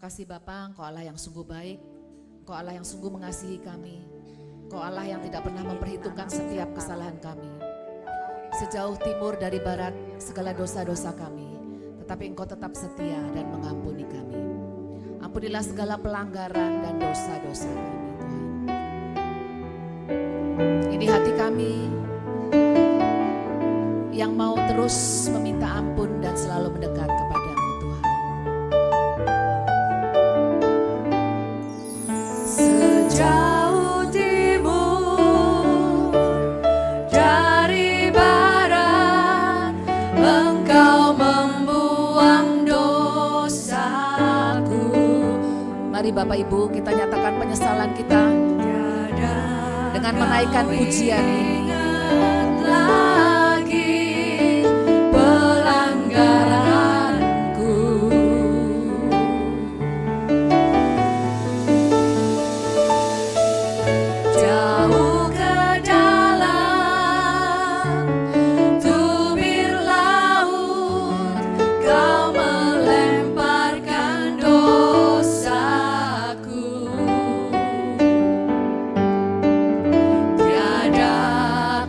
kasih Bapa, Engkau Allah yang sungguh baik, Engkau Allah yang sungguh mengasihi kami, Engkau Allah yang tidak pernah memperhitungkan setiap kesalahan kami. Sejauh timur dari barat segala dosa-dosa kami, tetapi Engkau tetap setia dan mengampuni kami. Ampunilah segala pelanggaran dan dosa-dosa kami, Tuhan. Ini hati kami yang mau terus meminta ampun dan selalu mendekat kepadamu, Tuhan. Sejauh timur dari barat, Engkau membuang dosaku. Mari Bapak Ibu kita nyatakan penyesalan kita dengan menaikkan pujian ini. Lagi pelanggaranku, jauh ke dalam tubir laut, Kau melemparkan dosaku. Tiada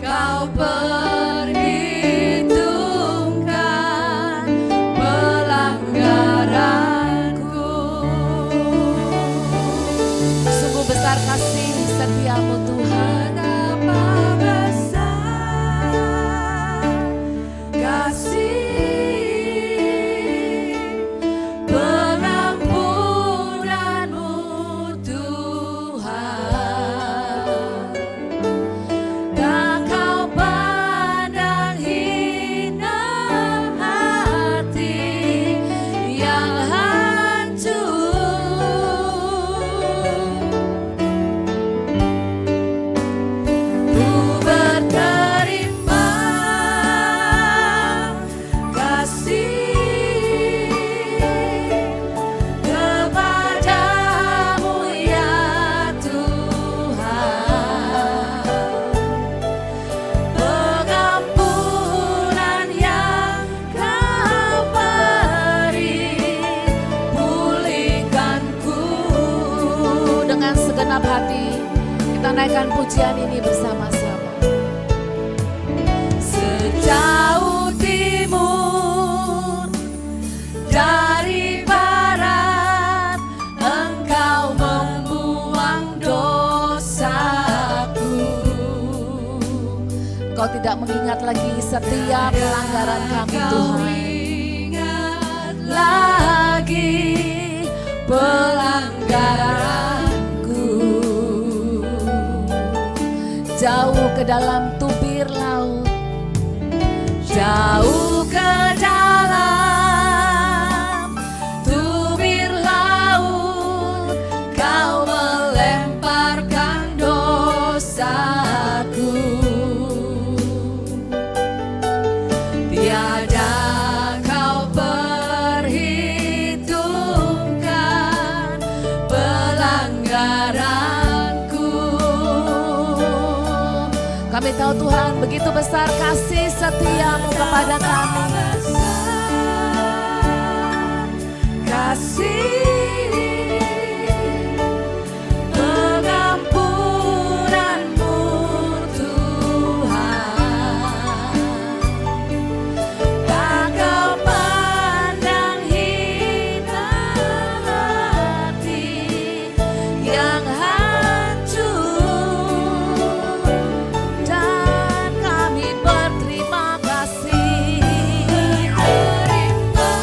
Kau perhitungkan pelanggaranku. Sungguh besar kasih setiamu, Tuhan. Betapa besar kasih pengampunanmu, Tuhan. Tak Kau pandang hina hati yang hancur. Ku berterima kasih kepadamu ya Tuhan. Pengampunan yang Kau beri, pulihkanku. Dengan segenap hati kita naikkan pujian ini bersama-sama. Sejauh timur dari barat, Engkau membuang dosaku. Engkau tidak mengingat lagi setiap pelanggaran kami, Tuhan. Ingat lagi pelanggaranku. Jauh ke dalam tubir laut, Jauh ke dalam tubir laut, Kau melemparkan dosaku. Tiada Kau perhitungkan pelanggaranku. kami tahu Tuhan begitu besar kasih setiamu kepada kami. Kasih pengampunanmu, Tuhan. Tak Kau pandang hina hati yang hancur, Dan kami berterima kasih. terima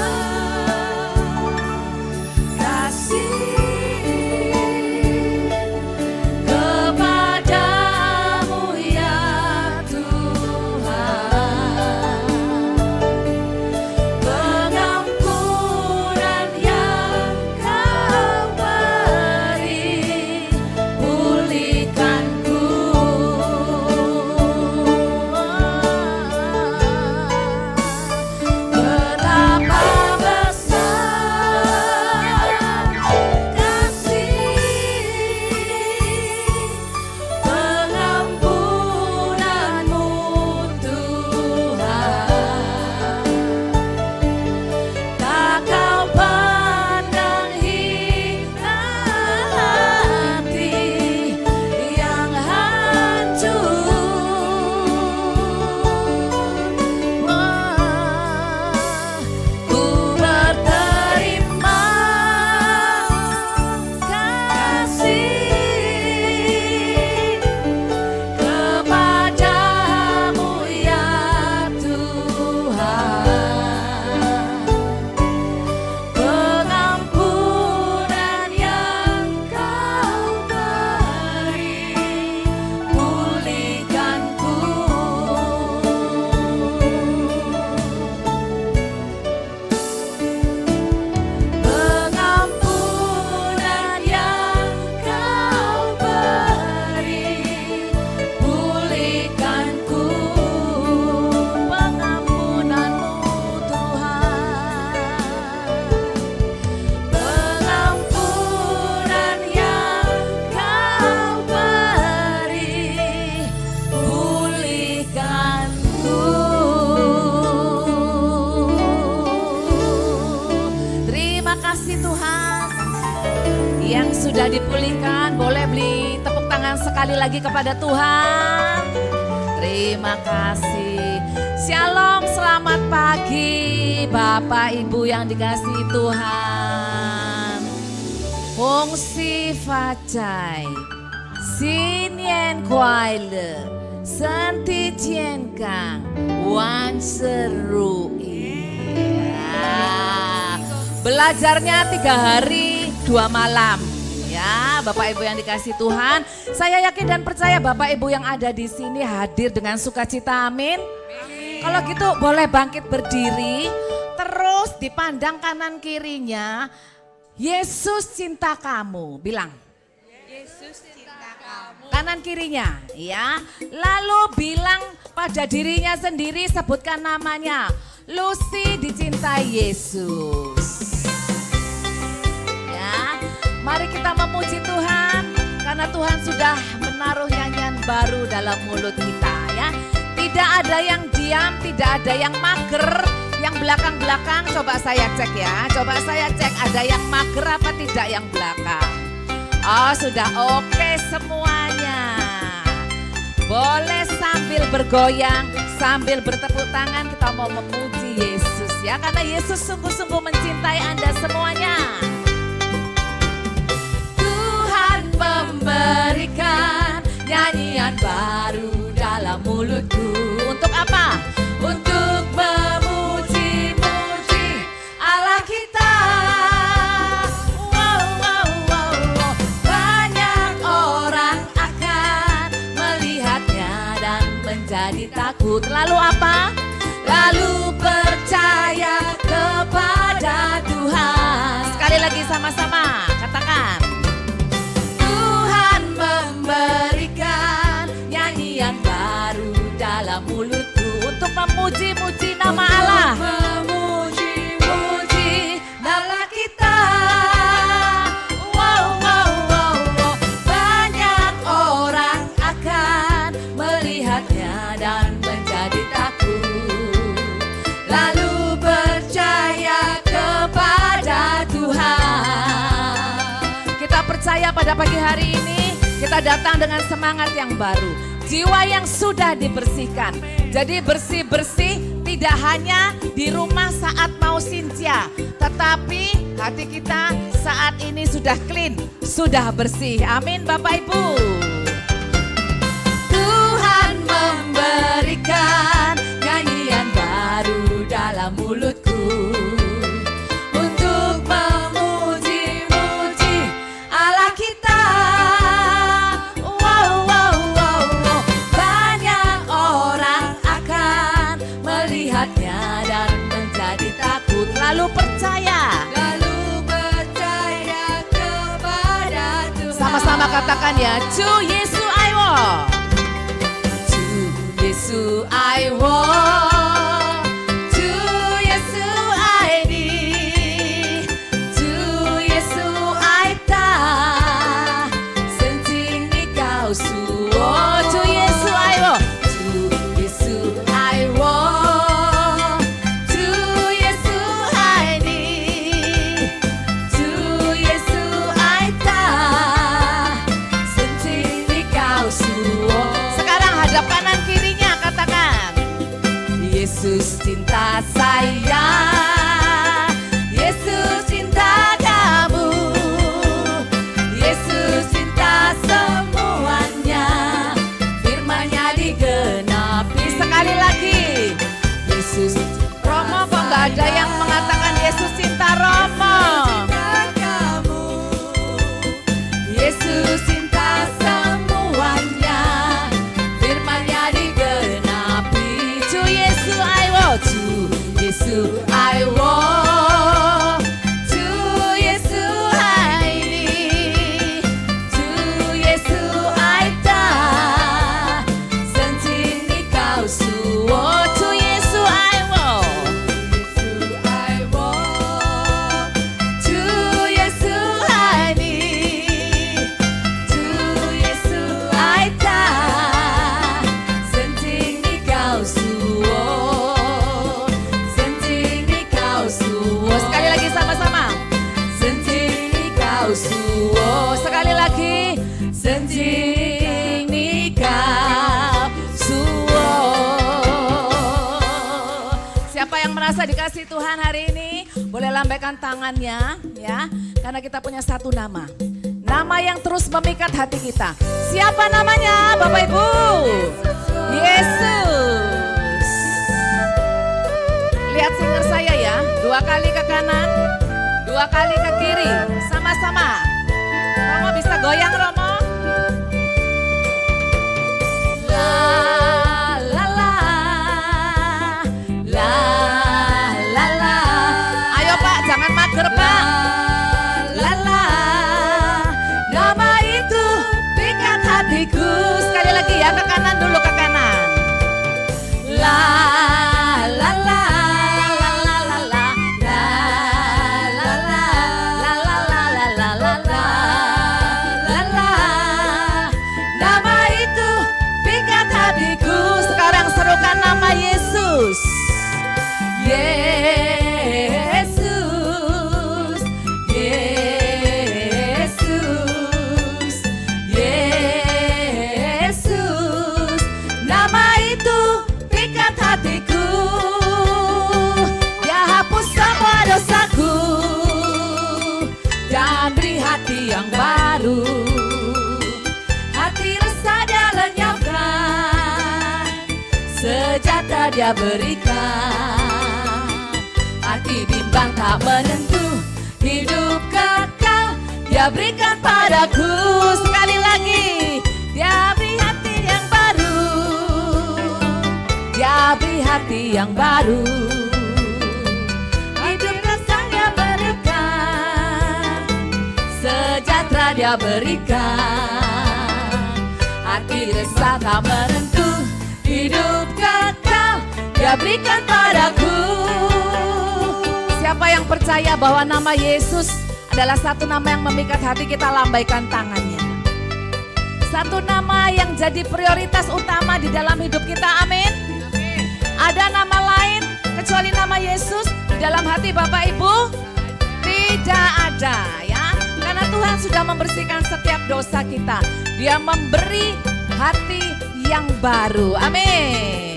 dipulihkan. Boleh beli tepuk tangan sekali lagi kepada Tuhan. Terima kasih. Shalom, selamat pagi Bapak Ibu yang dikasihi Tuhan. Hong si facai, sinyen kuaile, senti jian kang, wan seru. Belajarnya 3 hari 2 malam ya Bapak Ibu yang dikasih Tuhan. Saya yakin dan percaya Bapak Ibu yang ada di sini hadir dengan sukacita, amin. Kalau gitu boleh bangkit berdiri, terus dipandang kanan kirinya. Yesus cinta kamu, bilang. Yesus cinta kamu. Kanan kirinya ya. Lalu bilang pada dirinya sendiri, sebutkan namanya. Lucy dicintai Yesus. Ya, mari kita memuji Tuhan karena Tuhan sudah menaruh nyanyian baru dalam mulut kita ya. Tidak ada yang diam, tidak ada yang mager. Yang belakang-belakang coba saya cek ya. Coba saya cek ada yang mager apa tidak yang belakang. Oh sudah oke semuanya. Boleh sambil bergoyang, sambil bertepuk tangan kita mau memuji Yesus ya. Karena Yesus sungguh-sungguh mencintai Anda semuanya. Tuhan memberikan nyanyian baru dalam mulutku. Untuk apa? Untuk memuji-muji Allah kita. Wow, wow, wow, wow. Banyak orang akan melihatnya dan menjadi takut. Lalu apa? Lalu percaya kepada Tuhan. Sekali lagi sama-sama katakan. Tuhan memberikan nyanyian baru dalam mulutku untuk memuji-muji nama Allah. Memuji-muji nama kita. Wow, wow, wow, wow. Banyak orang akan melihatnya dan menjadi takut. Lalu percaya kepada Tuhan. Kita percaya pada pagi hari ini kita datang dengan semangat yang baru. Jiwa yang sudah dibersihkan. Jadi bersih-bersih tidak hanya di rumah saat mau sincia. Tetapi hati kita saat ini sudah clean, sudah bersih. Amin Bapak Ibu. Tuhan memberikan nyanyian baru dalam mulutku. Untuk memuji-muji Allah kita. Wow, wow, wow, wow. Banyak orang akan melihatnya dan menjadi takut. Lalu percaya. Lalu percaya kepada Tuhan. Sama-sama katakan ya. Ju Yesu Aiwo. Ju Yesu Aiwo. Ju Yesu Aidi. Ju Yesu Aita. Senting ikau suo. Ju Yesu Aiwo. Ju Yesu Aiwo. Ju Yesu Aidi. Ju Yesu Aita. Senting ikau suo. Sekarang hadap kanan kirinya katakan. Yesus cinta saya. Yesus cinta kamu. Yesus cinta semuanya. Firman-Nya digenapi. Sekali lagi. Yesus Romo kok nggak ada yang mengatakan Yesus cinta Romo. Yesus cinta semuanya. Firman-Nya digenapi. Ju Yesu Aiwo. Ju Yesu Aiwo. Ju Yesu Aini. Ju Yesu Aita. Senting ikau suo. Ju Yesu Aiwo. Ju Yesu Aini. Ju Yesu Aita. Senting ikau suo. Senting ikau suo. Siapa yang merasa dikasih Tuhan hari ini, boleh lambaikan tangannya ya. Karena kita punya satu nama. Nama yang terus memikat hati kita. Siapa namanya Bapak Ibu? Yesus. Lihat singer saya ya, 2 kali ke kanan, 2 kali ke kiri, sama-sama. Romo bisa goyang Romo? La la la, la la la. Ayo Pak, jangan mager Pak. La la, nama itu pikat hatiku. Sekali lagi ya, ke kanan dulu, ke kanan. La la la. Nama Yesus, Yesus, Yesus, Yesus. Nama itu pikat hatiku. Dia hapus semua dosaku dan beri hati yang baru. Hati resah dia lenyapkan, sejahtera dia berikan. Hati bimbang tak menentu, hidup kekal dia berikan padaku. Sekali lagi, dia beri hati yang baru, dia beri hati yang baru. Hidup kekal dia berikan, sejahtera dia berikan. Hati resah tak menentu, hidup kekal dia berikan padaku. Siapa yang percaya bahwa nama Yesus adalah satu nama yang memikat hati, kita lambaikan tangannya. Satu nama yang jadi prioritas utama di dalam hidup kita, amin. Ada nama lain kecuali nama Yesus di dalam hati Bapak Ibu? Tidak ada ya. Karena Tuhan sudah membersihkan setiap dosa kita. Dia memberi hati yang baru, amin.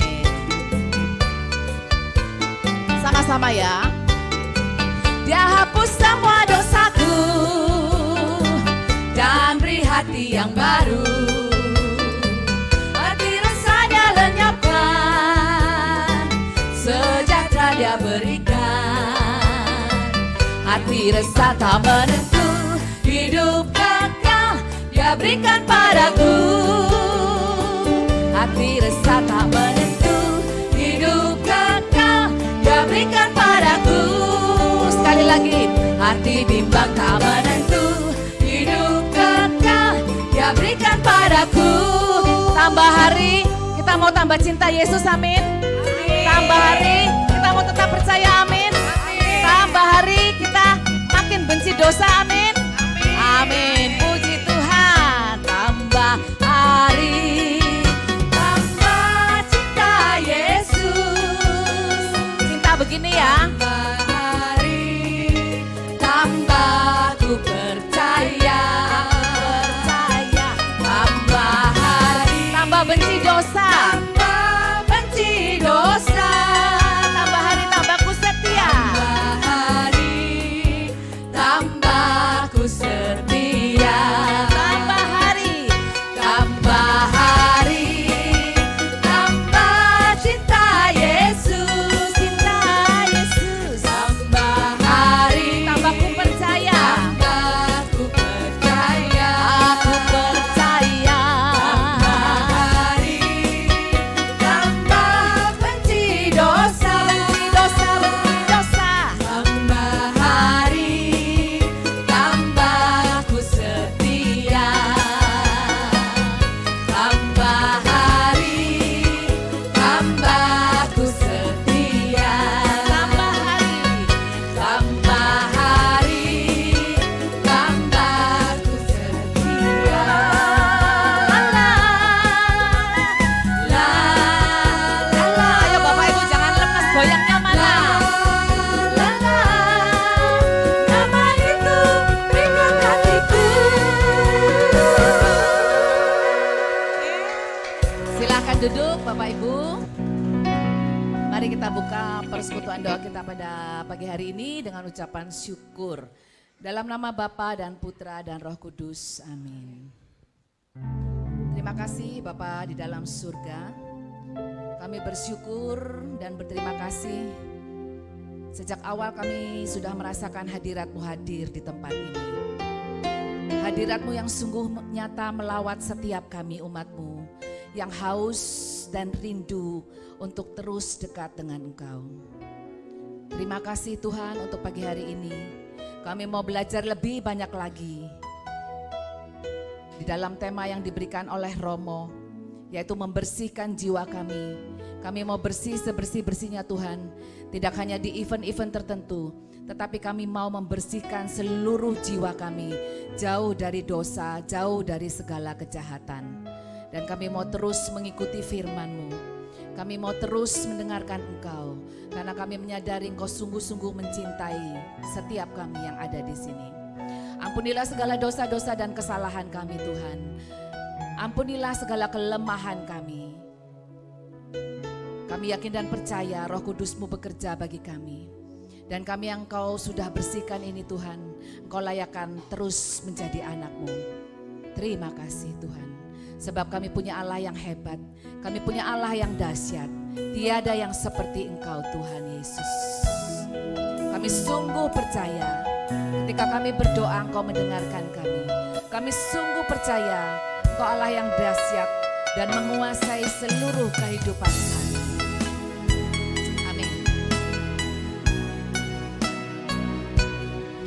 Sama-sama ya. Dia hapus semua dosaku dan beri hati yang baru. Hati resah dia lenyapkan, sejahtera dia berikan. Hati resah tak menentu, hidup kekal dia berikan padaku. Hati resah tak menentu, hidup kekal dia berikan padaku. Sekali lagi, hati bimbang tak menentu, hidup kekal dia berikan padaku. Tambah hari, kita mau tambah cinta Yesus, amin. Tambah hari, kita mau tetap percaya, amin. Tambah hari, kita makin benci dosa, amin. Amin, puji Tuhan. Tambah hari, tambah cinta Yesus. Cinta begini ya. Tambah ku percaya, tambah hari, tambah benci dosa, tambah benci dosa, tambah hari, tambah ku setia, tambah hari, tambah ku setia, tambah hari, tambah hari, tambah cinta Yesus, cinta Yesus, tambah hari, tambah ku percaya, tambah ku percaya, aku percaya, tambah hari, tambah benci dosa, benci dosa, benci dosa, tambah hari, tambah ku setia, tambah hari, tambah ku setia, tambah hari, tambah hari, tambah ku setia. La la la, ayo Bapak Ibu jangan lemes, goyangnya mana? La la, nama itu pikat hatiku. Silahkan duduk Bapak Ibu. Mari kita Kita buka persekutuan doa kita pada pagi hari ini dengan ucapan syukur. Dalam nama Bapa dan Putra dan Roh Kudus, amin. Terima kasih Bapa di dalam surga. Kami bersyukur dan berterima kasih. Sejak awal kami sudah merasakan hadirat-Mu hadir di tempat ini. Hadirat-Mu yang sungguh nyata melawat setiap kami umat-Mu yang haus dan rindu untuk terus dekat dengan Engkau. Terima kasih Tuhan untuk pagi hari ini. Kami mau belajar lebih banyak lagi di dalam tema yang diberikan oleh Romo, yaitu membersihkan jiwa kami. Kami mau bersih sebersih-bersihnya Tuhan, tidak hanya di event-event tertentu, tetapi kami mau membersihkan seluruh jiwa kami, jauh dari dosa, jauh dari segala kejahatan. Dan kami mau terus mengikuti firman-Mu. Kami mau terus mendengarkan Engkau, karena kami menyadari Engkau sungguh-sungguh mencintai setiap kami yang ada di sini. Ampunilah segala dosa-dosa dan kesalahan kami Tuhan. Ampunilah segala kelemahan kami. Kami yakin dan percaya Roh Kudus-Mu bekerja bagi kami. Dan kami yang Engkau sudah bersihkan ini Tuhan, Engkau layakkan terus menjadi anak-Mu. Terima kasih Tuhan. Sebab kami punya Allah yang hebat, kami punya Allah yang dahsyat. Tiada yang seperti Engkau Tuhan Yesus. Kami sungguh percaya ketika kami berdoa Engkau mendengarkan kami. Kami sungguh percaya Engkau Allah yang dahsyat dan menguasai seluruh kehidupan kami. Amin.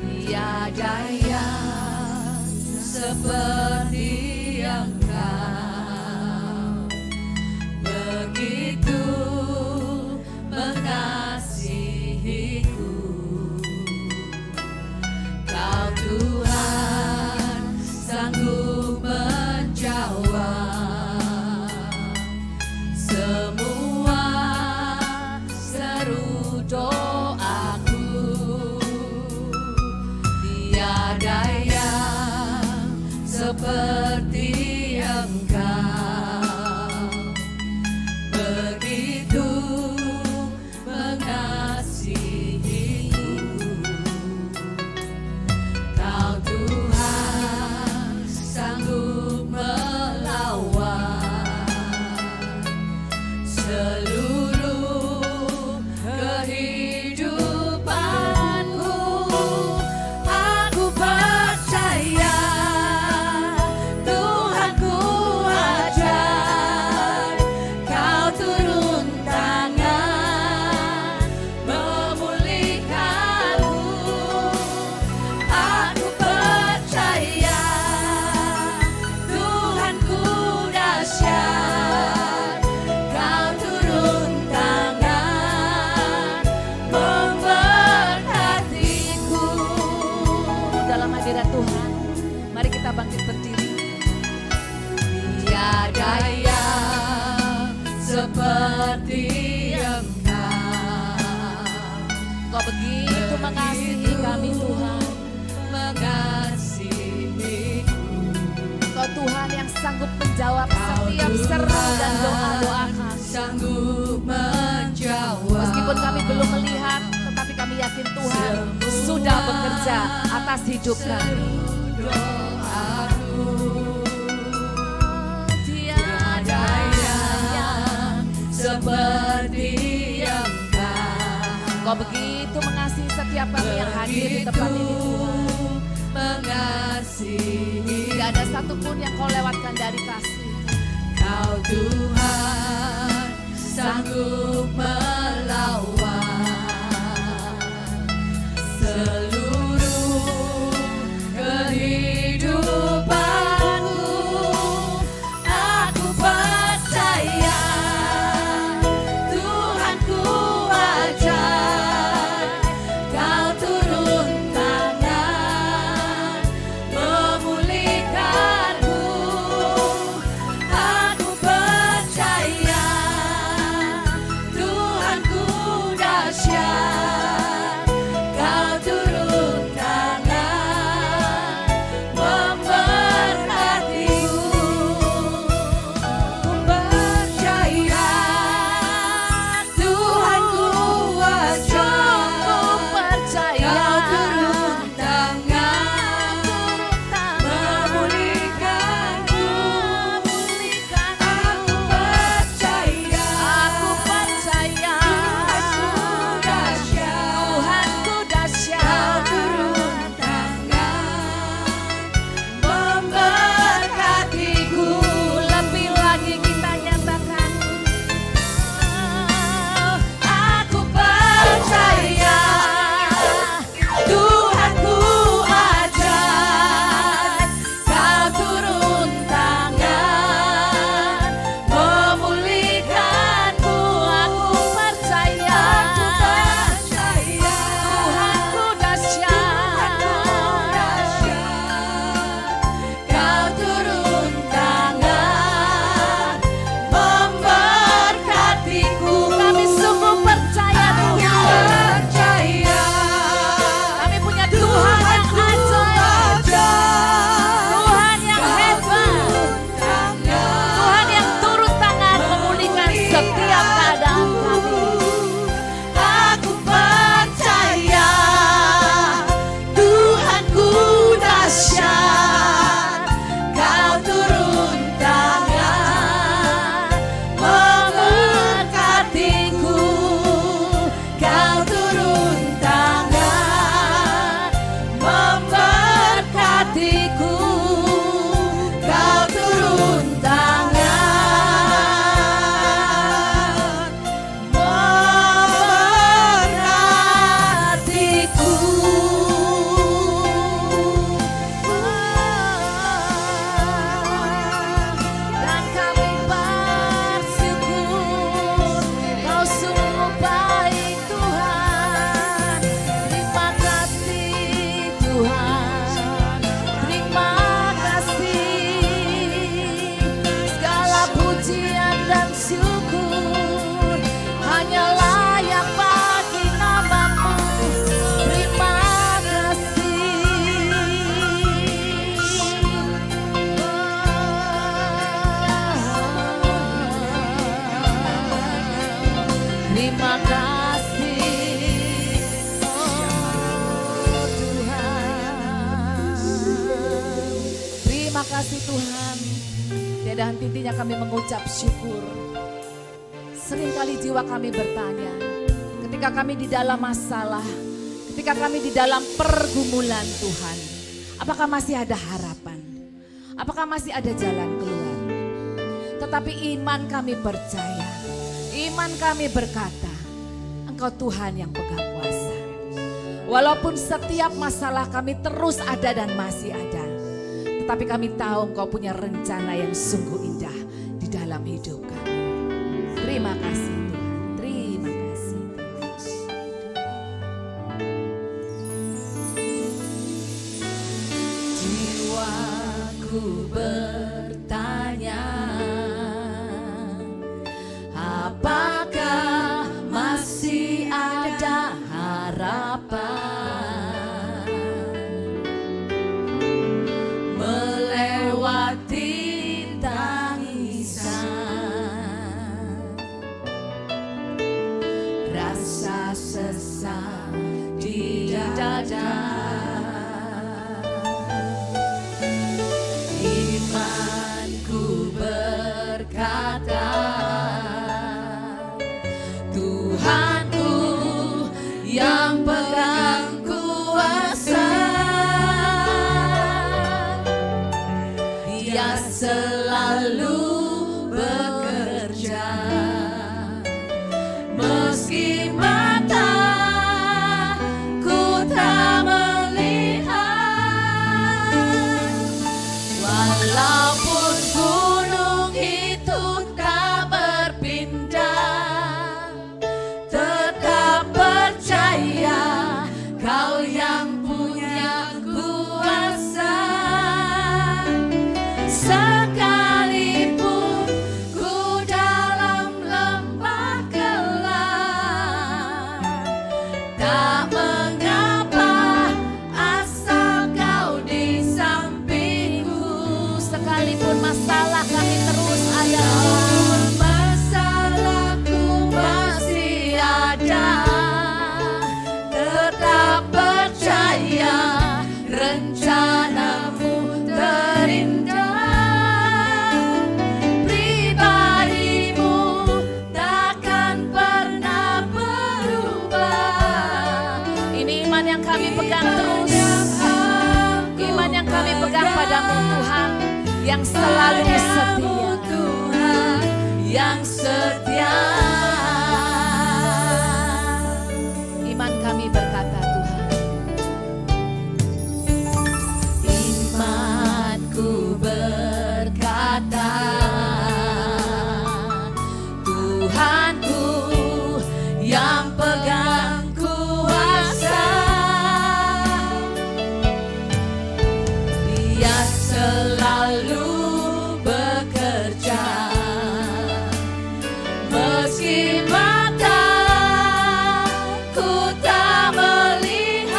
Tiada yang seperti Engkau, begitu mengasihiku. Kau Tuhan sanggup menjawab semua seru doaku. Tiada yang seperti Engkau, begitu mengasihiku. Kau Tuhan sanggup melawan seluruh kehidupanku. Aku percaya Tuhanku ajar, Kau turun tangan memulihkanku. Aku percaya Tuhanku dahsyat, Kau turun tangan memberkatiku. Dalam hadirat Tuhan, mari kita bangkit berdiri. Tiada yang seperti Engkau. Engkau begitu mengasihi kami Tuhan. Mengasihiku. Engkau Tuhan yang sanggup menjawab setiap seru dan doa-doa kami. Sanggup menjawab. Meskipun kami belum melihat, tetapi kami yakin Tuhan sudah bekerja atas hidup kami. Tiada yang seperti Engkau. Engkau begitu mengasihi setiap kami yang hadir di tempat ini Tuhan. Mengasihi. Tidak ada satupun yang Kau lewatkan dari kasih. Kau Tuhan sanggup melawan seluruh kehidupanku. Aku percaya Tuhanku ajar, Kau turun tangan memulihkanku. Aku percaya Tuhan itu Tuhan, tiada henti-hentinya kami mengucap syukur. Seringkali jiwa kami bertanya, ketika kami di dalam masalah, ketika kami di dalam pergumulan Tuhan, apakah masih ada harapan? Apakah masih ada jalan keluar? Tetapi iman kami percaya, iman kami berkata, Engkau Tuhan yang pegang kuasa. Walaupun setiap masalah kami terus ada dan masih ada, tetapi kami tahu Engkau punya rencana yang sungguh indah di dalam hidup kami. Terima kasih Tuhan, terima kasih Tuhan. Jiwaku bertanya, apakah masih ada harapan melewati tangisan, rasa sesak di dada. Imanku berkata, Tuhanku yang pegang kuasa, Dia selalu bekerja, meski mataku tak melihat, walaupun gunung itu tak berpindah, tetap percaya Kau yang punya kuasa. Sekalipun ku dalam lembah gelap, tak mengapa asal Kau di sampingku. Sekalipun masalah kami terus ada, masalahku masih ada, tetap percaya rencanamu terindah, pribadimu takkan pernah berubah. Ini iman yang kami pegang terus, iman yang kami pegang padamu Tuhan, yang selalu setia, Tuhan yang setia. Iman kami berkata Tuhan, imanku berkata, Tuhanku yang pegang kuasa, Dia selalu bekerja, meski mataku tak melihat,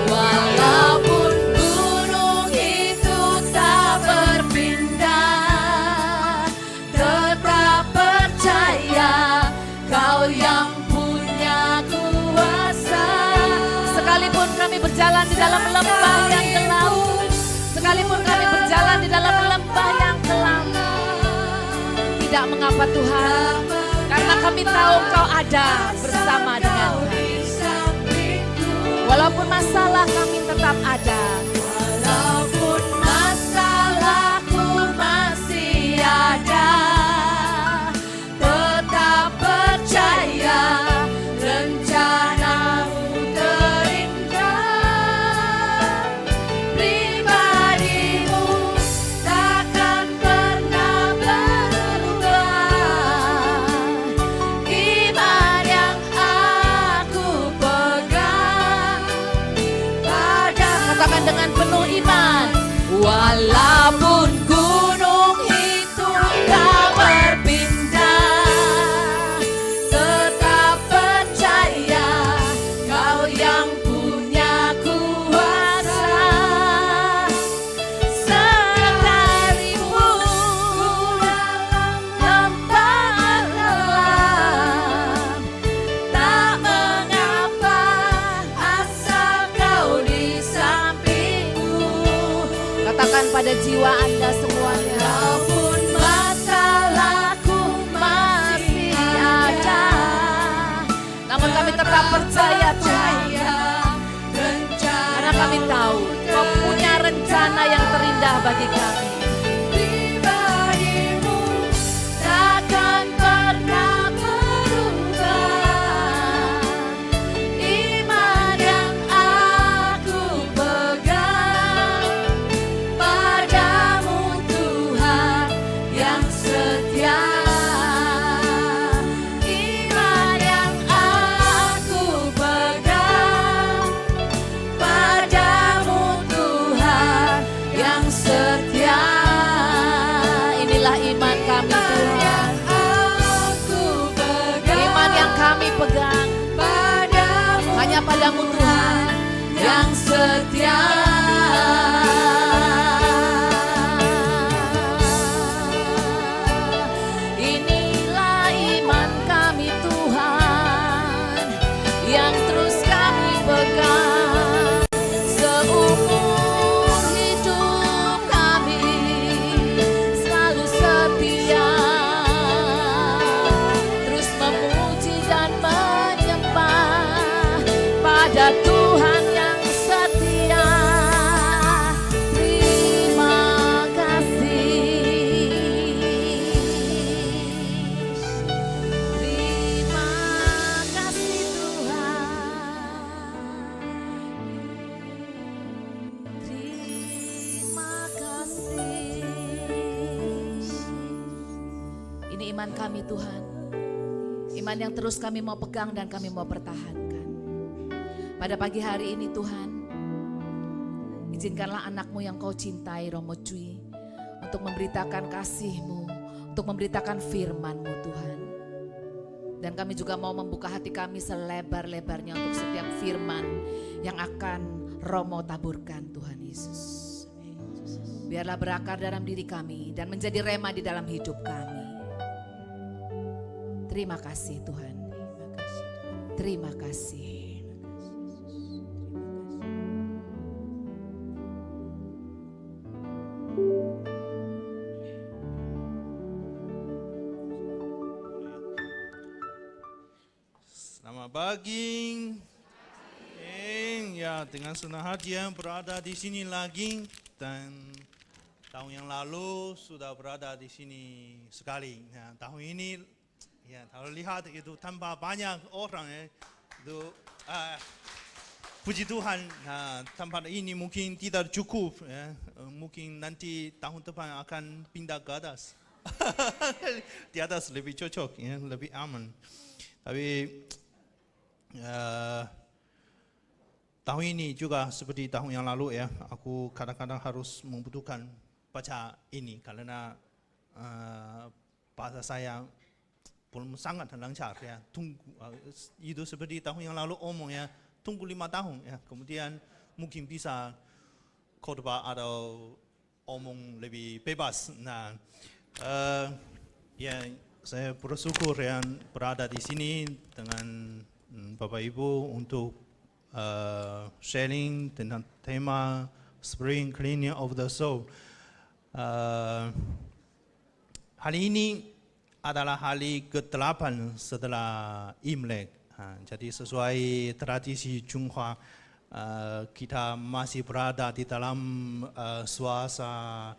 walaupun gunung itu tak berpindah, tetap percaya Kau yang punya kuasa. Sekalipun kami berjalan di dalam lembah yang gelap, sekalipun kami berjalan di dalam lembah yang gelap, tidak mengapa Tuhan, karena kami tahu Kau ada bersama dengan kami. Walaupun masalah kami tetap ada, walaupun masalahku masih ada, tetap percaya rencanamu terindah, pribadimu takkan pernah berubah. Iman yang aku pegang pada, katakan dengan tetap percaya Tuhan. Karena kami tahu Kau punya rencana yang terindah bagi kami. Pribadimu takkan pernah berubah. Iman yang aku pegang padamu Tuhan yang setia. Iman yang aku pegang padamu Tuhan yang setia. Inilah iman kami Tuhan. Iman yang kami pegang hanya padamu Tuhan yang setia. Inilah iman kami Tuhan yang terus kami pegang seumur hidup kami, selalu setia, terus memuji dan menyembah pada Tuhan yang setia. Terima kasih. Terima kasih Tuhan. Terima kasih. Ini iman kami Tuhan. Iman yang terus kami mau pegang dan kami mau pertahankan. Pada pagi hari ini Tuhan, izinkanlah anak-Mu yang Kau cintai Romo Cui untuk memberitakan kasih-Mu, untuk memberitakan firman-Mu Tuhan. Dan kami juga mau membuka hati kami selebar-lebarnya untuk setiap firman yang akan Romo taburkan Tuhan Yesus. Biarlah berakar dalam diri kami dan menjadi rema di dalam hidup kami. Terima kasih Tuhan. Terima kasih. Selamat pagi. Ya, dengan senang hati berada di sini lagi dan tahun yang lalu sudah berada di sini sekali. Ya, tahun ini ya kalau lihat itu tanpa banyak orang itu puji Tuhan, tempat ini mungkin tidak cukup ya. Mungkin nanti tahun depan akan pindah ke atas. Di atas lebih cocok ya, lebih aman. Tapi tahun ini juga seperti tahun yang lalu ya, aku kadang-kadang harus membutuhkan baca ini karena bahasa saya belum sangat lancar ya. Tunggu itu seperti tahun yang lalu omong ya, tunggu 5 tahun ya, kemudian mungkin bisa khotbah atau omong lebih bebas. Nah, ya saya bersyukur yang berada di sini dengan Bapak Ibu untuk sharing tentang tema Spring Cleaning of the Soul. Hari ini adalah hari ke-8 setelah Imlek. Jadi sesuai tradisi Tionghoa, kita masih berada di dalam suasana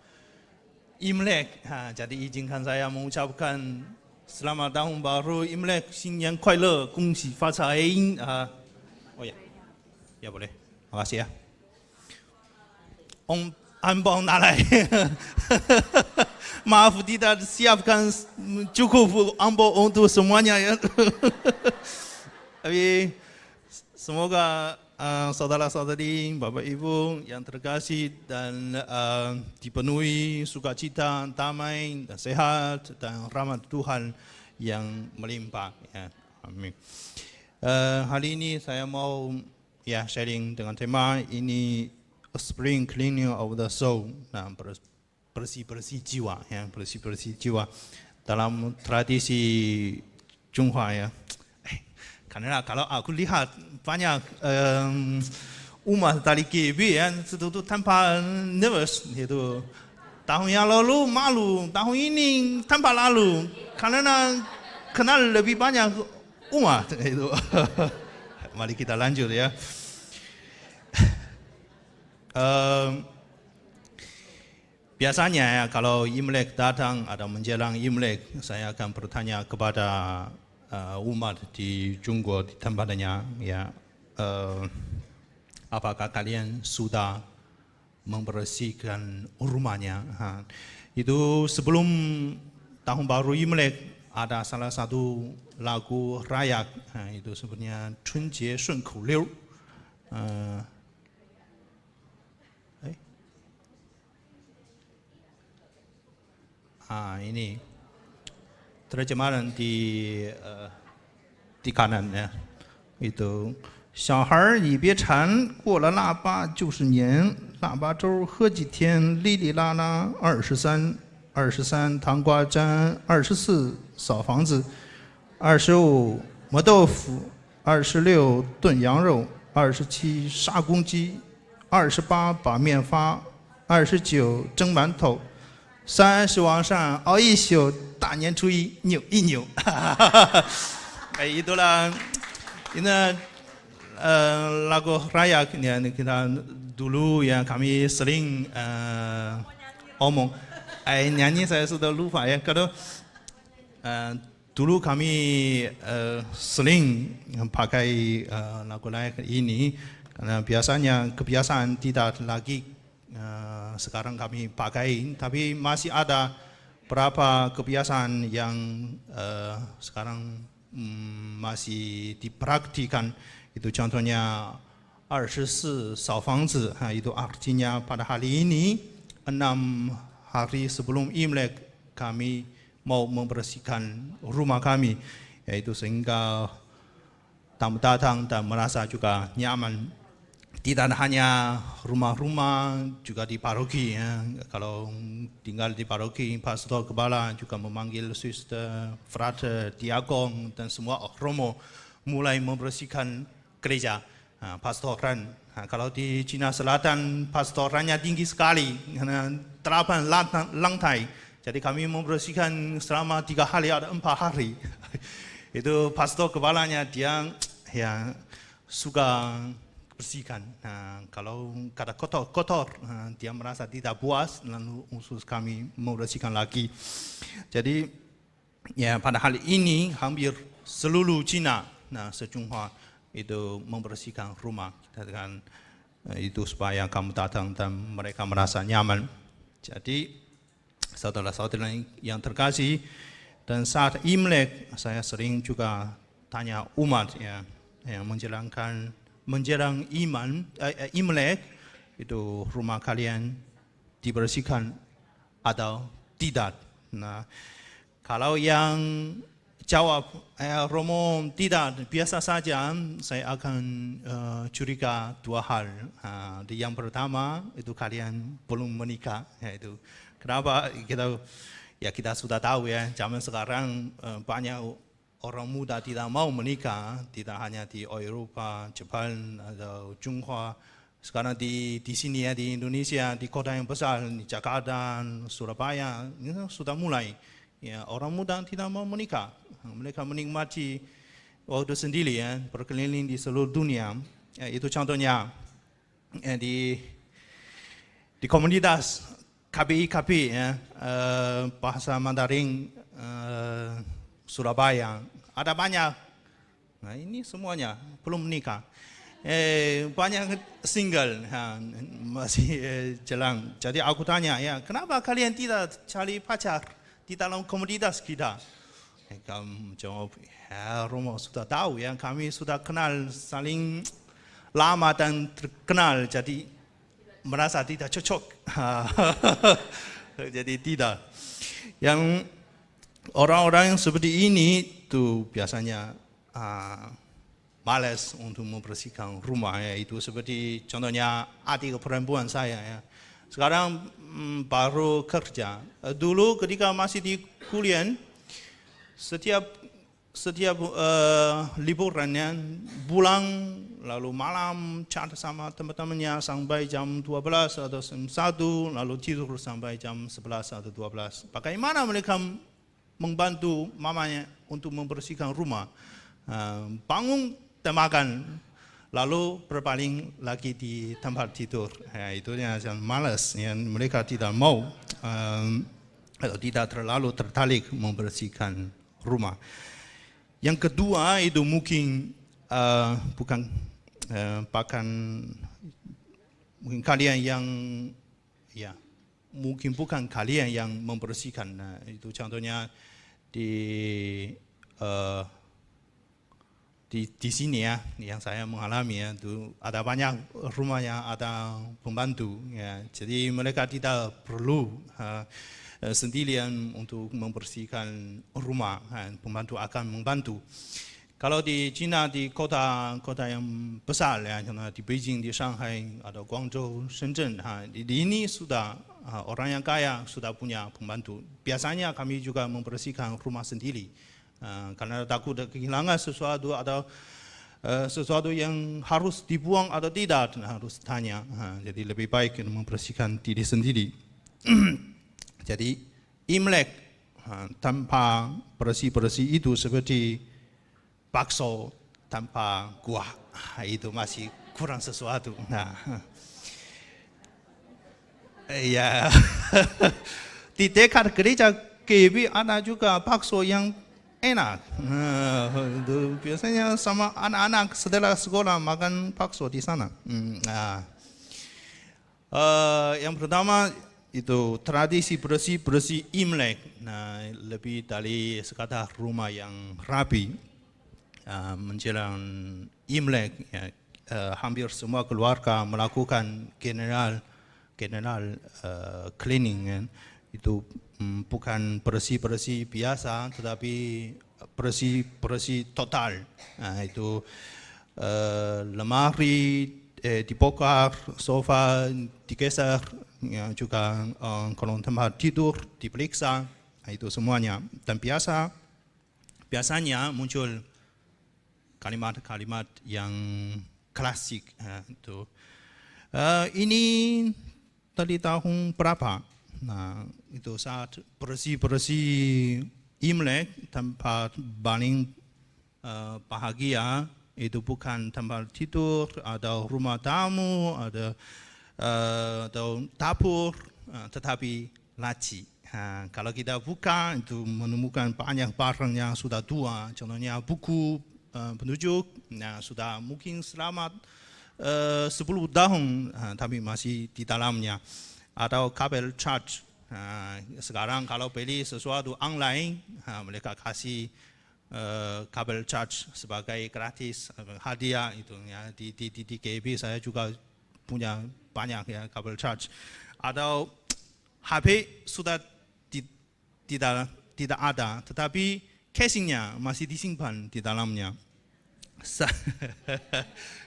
Imlek. Jadi izinkan saya mengucapkan selamat tahun baru Imlek, 新年快乐，恭喜发财。Oh ya, ya boleh. Makasih ya. Om Anbang拿来. Maaf tidak siapkan cukup ambo untuk semuanya ya. Tapi semoga saudara-saudari, Bapak Ibu yang terkasih dan dipenuhi sukacita, damai, dan sehat dan rahmat Tuhan yang melimpah. Ya. Amin. Hari ini saya mau ya sharing dengan tema ini Spring Cleaning of the Soul. Nah, bersih-bersih jiwa ya, bersih-bersih jiwa dalam tradisi Tionghoa ya. Karena kalau aku lihat banyak umat dari GB ya, itu tanpa nervous itu. Tahun yang lalu malu, tahun ini tanpa lalu karena kenal lebih banyak umat itu. Mari kita lanjut ya. Biasanya ya, kalau Imlek datang atau menjelang Imlek, saya akan bertanya kepada umat di Junggo di tempatnya, ya, apakah kalian sudah membersihkan rumahnya? Itu sebelum tahun baru Imlek ada salah satu lagu rakyat, itu sebenarnya 春节顺口溜. Ini terjemahan di kanan ya. Itu 小孩儿你别馋，过了腊八就是年，腊八粥喝几天，哩哩啦啦23糖瓜粘，24扫房子，25磨豆腐，26炖羊肉，27杀公鸡，28把面发，29蒸馒头，30往上熬一宿，大年初一扭一扭。Itulah ini lagu rakyat yang kita dulu ya kami sering omong. Nyanyi saya sudah lupa ya. Kalau dulu kami sering pakai lagu rakyat ini karena biasanya kebiasaan tidak lagi sekarang kami pakai, tapi masih ada beberapa kebiasaan yang sekarang masih dipraktikan. Itu contohnya 24扫房子, itu artinya pada hari ini 6 hari sebelum Imlek kami mau membersihkan rumah kami, yaitu sehingga tamu datang dan merasa juga nyaman. Tidak hanya rumah-rumah, juga di paroki ya. Kalau tinggal di paroki, pastor kepala juga memanggil suster, frater, diakon dan semua romo mulai membersihkan gereja, pastoran. Kalau di Cina Selatan pastorannya tinggi sekali, karena 8 lantai. Jadi kami membersihkan selama 3 hari atau 4 hari. Itu pastor kepalanya dia ya suka bersihkan. Kalau kata kotor, dia merasa tidak puas, lalu usus kami membersihkan lagi. Jadi ya pada hari ini hampir seluruh Cina, sejumlah itu membersihkan rumah. Kita dengan itu supaya kamu datang dan mereka merasa nyaman. Jadi saudara-saudara yang terkasih, dan saat Imlek saya sering juga tanya umat ya yang menjelang Imlek itu rumah kalian dibersihkan atau tidak. Nah, kalau yang jawab Romo tidak, biasa saja, saya akan curiga 2 hal. Yang pertama itu kalian belum menikah, yaitu kenapa kita sudah tahu ya, zaman sekarang banyak orang muda tidak mau menikah, tidak hanya di Eropa, Jepang atau Tionghoa. Sekarang di sini ya, di Indonesia, di kota yang besar, di Jakarta, Surabaya, ini sudah mulai. Ya, orang muda tidak mau menikah. Mereka menikmati waktu sendiri ya, berkeliling di seluruh dunia. Ya, itu contohnya ya, di komunitas KBI ya, bahasa Mandarin Surabaya ada banyak. Nah, ini semuanya belum menikah. Banyak single masih jalan. Jadi aku tanya ya, kenapa kalian tidak cari pacar di dalam komunitas kita? Kamu jawab, ya Romo sudah tahu ya, kami sudah kenal saling lama dan terkenal, jadi merasa tidak cocok. Jadi tidak. Yang orang-orang yang seperti ini tuh biasanya malas untuk membersihkan rumah ya. Itu seperti contohnya adik perempuan saya ya. Sekarang baru kerja. Dulu ketika masih di kuliah, setiap liburannya pulang lalu malam chat sama teman-temannya sampai jam 12 atau jam 1, lalu tidur sampai jam 11 atau 12. Bagaimana mereka membantu mamanya untuk membersihkan rumah? Bangun kita makan, lalu berpaling lagi di tempat tidur. Itu yang malas, yang mereka tidak mau atau tidak terlalu tertarik membersihkan rumah. Yang kedua itu mungkin bukan mungkin kalian yang mungkin bukan kalian yang membersihkan. Itu contohnya di sini ya, yang saya mengalami ya, itu ada banyak rumah yang ada pembantu ya, jadi mereka tidak perlu sendirian untuk membersihkan rumah, pembantu akan membantu. Kalau di China, di kota yang besar ya, di Beijing, di Shanghai, atau Guangzhou, Shenzhen, di ini sudah orang yang kaya sudah punya pembantu. Biasanya kami juga membersihkan rumah sendiri karena takut kehilangan sesuatu atau sesuatu yang harus dibuang atau tidak, harus tanya. Jadi lebih baik membersihkan diri sendiri. Jadi Imlek tanpa bersih-bersih itu seperti bakso tanpa kuah, itu masih kurang sesuatu. Ya, di dekat gereja KB ada juga bakso yang enak. Biasanya sama anak-anak setelah sekolah makan bakso di sana. Yang pertama itu tradisi bersih-bersih Imlek. Lebih dari sekadar rumah yang rapi. Menjelang Imlek, ya, hampir semua keluarga melakukan general cleaning, ya. Itu bukan bersih-bersih biasa, tetapi bersih total. Itu lemari dibongkar, sofa digeser, ya, juga kolong tempat tidur diperiksa, itu semuanya. Dan biasanya muncul kalimat-kalimat yang klasik. Itu. Ini tadi tahun berapa? Itu saat bersih-bersih Imlek, tempat paling bahagia itu bukan tempat tidur atau rumah tamu atau dapur, tetapi laci. Kalau kita buka itu menemukan banyak barang yang sudah tua, contohnya buku penunjuk, sudah mungkin selama 10 tahun, tapi masih di dalamnya. Atau kabel charge. Sekarang kalau beli sesuatu online, mereka kasih kabel charge sebagai gratis hadiah itu ya. Di KB saya juga punya banyak ya kabel charge. Atau HP sudah tidak ada, tetapi casingnya masih disimpan di dalamnya.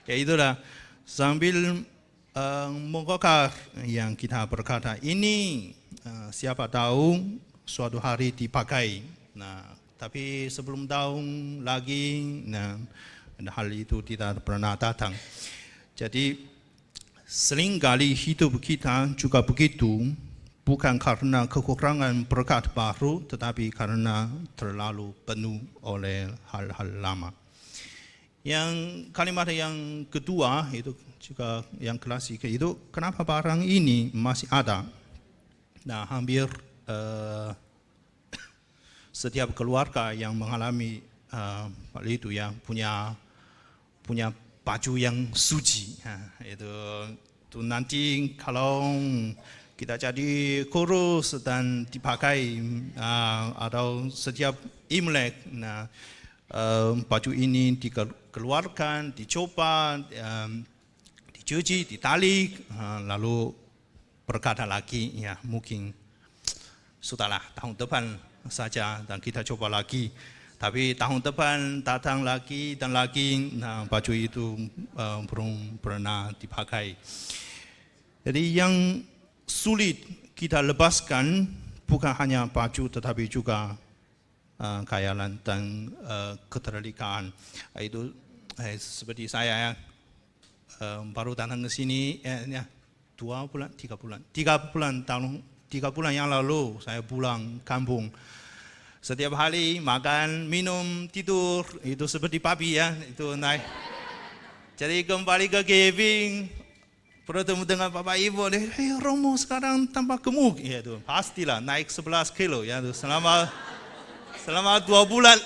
Ya itulah, sambil membongkar yang kita berkata ini siapa tahu suatu hari dipakai. Tapi sebelum tahun lagi, hal itu tidak pernah datang. Jadi seringkali hidup kita juga begitu, bukan karena kekurangan berkat baru, tetapi karena terlalu penuh oleh hal-hal lama. Yang kalimat yang kedua itu juga yang klasik, itu kenapa barang ini masih ada. Hampir setiap keluarga yang mengalami hal itu ya punya baju yang suci. Itu nanti kalau kita jadi kurus dan dipakai atau setiap Imlek, baju ini dikeluarkan, dicoba, dicuci, ditali, lalu berkata lagi, ya mungkin sudahlah tahun depan saja dan kita coba lagi. Tapi tahun depan datang lagi dan lagi, baju itu belum pernah dipakai. Jadi yang sulit kita lepaskan bukan hanya baju, tetapi juga khayalan dan keterlikaan. Itu seperti saya ya, baru datang ke sini 3 bulan yang lalu saya pulang kampung. Setiap hari makan, minum, tidur, itu seperti papi ya, itu naik. Jadi kembali ke Kevin, bertemu dengan Bapak Ibu, Romo sekarang tambah gemuk, ya itu pastilah naik 11 kilo ya, itu selama 2 bulan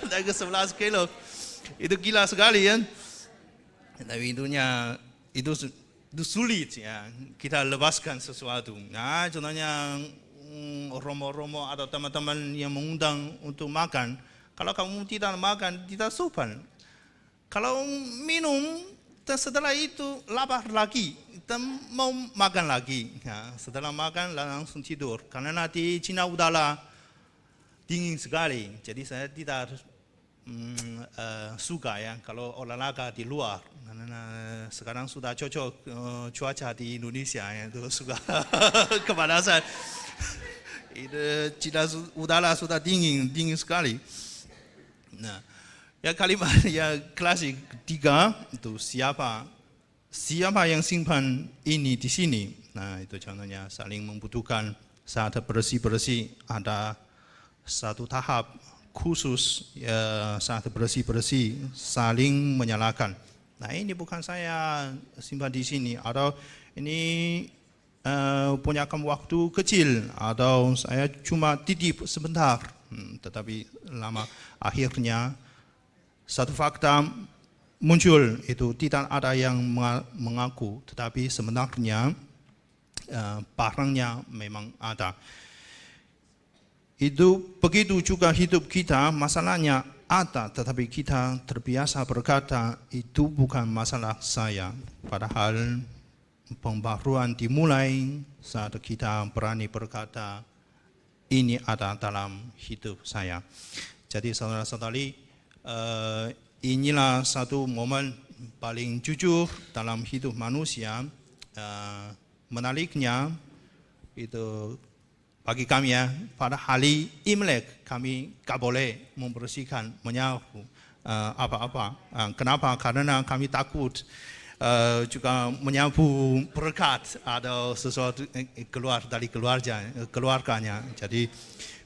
naik ke 11 kilo, itu gila sekali ya. Tapi itu sulit ya, kita lepaskan sesuatu. Nah, contohnya romo-romo atau teman-teman yang mengundang untuk makan, kalau kamu tidak makan, tidak sopan. Kalau minum, setelah itu lapar lagi, kita mau makan lagi. Ya, setelah makan langsung tidur. Karena di Cina udara dingin sekali, jadi saya tidak suka ya kalau olahraga di luar. Karena sekarang sudah cocok cuaca di Indonesia ya, itu suka kepanasan. Itu Cina udara sudah dingin sekali. Nah, ya kalimat yang klasik ketiga itu siapa yang simpan ini di sini. Nah, itu contohnya saling membutuhkan. Saat bersih-bersih ada satu tahap khusus ya, saat bersih-bersih saling menyalakan. Nah, ini bukan saya simpan di sini, atau ini punya kamu waktu kecil, atau saya cuma titip sebentar, tetapi lama akhirnya satu fakta muncul, itu tidak ada yang mengaku, tetapi sebenarnya barangnya memang ada. Itu begitu juga hidup kita, masalahnya ada, tetapi kita terbiasa berkata itu bukan masalah saya. Padahal pembaruan dimulai saat kita berani berkata ini ada dalam hidup saya. Jadi saudara-saudari, inilah satu momen paling jujur dalam hidup manusia. Menariknya itu bagi kami ya, pada hari Imlek kami tak boleh membersihkan, menyapu apa-apa. Kenapa? Karena kami takut juga menyapu berkat atau sesuatu keluar dari keluarganya. Jadi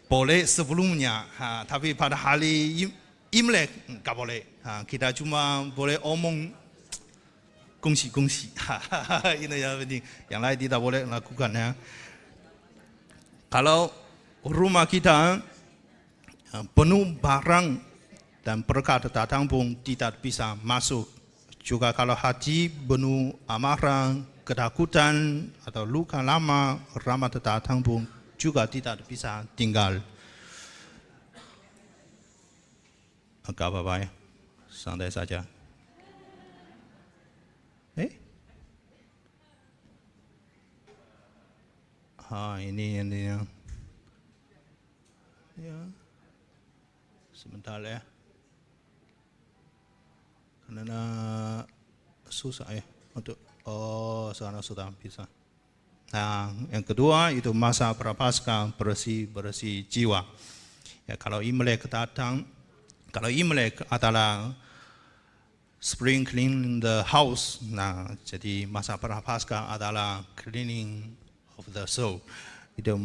boleh sebelumnya, tapi pada hari Imlek tak boleh. Kita cuma boleh omong kongsi. Ini yang penting. Yang lain tidak boleh lakukan ya. Kalau rumah kita penuh barang dan berkat datang pun tidak bisa masuk. Juga kalau hati penuh amarah, ketakutan atau luka lama, rahmat datang pun juga tidak bisa tinggal. Agak apa-apa ya, santai saja. Ini ya, sebentar ya, karena susah ya untuk sekarang sudah bisa. Nah, yang kedua itu masa prapaskah, bersih jiwa. Ya, kalau Imlek datang, kalau Imlek adalah spring cleaning the house, nah jadi masa prapaskah adalah cleaning of the soul. Itu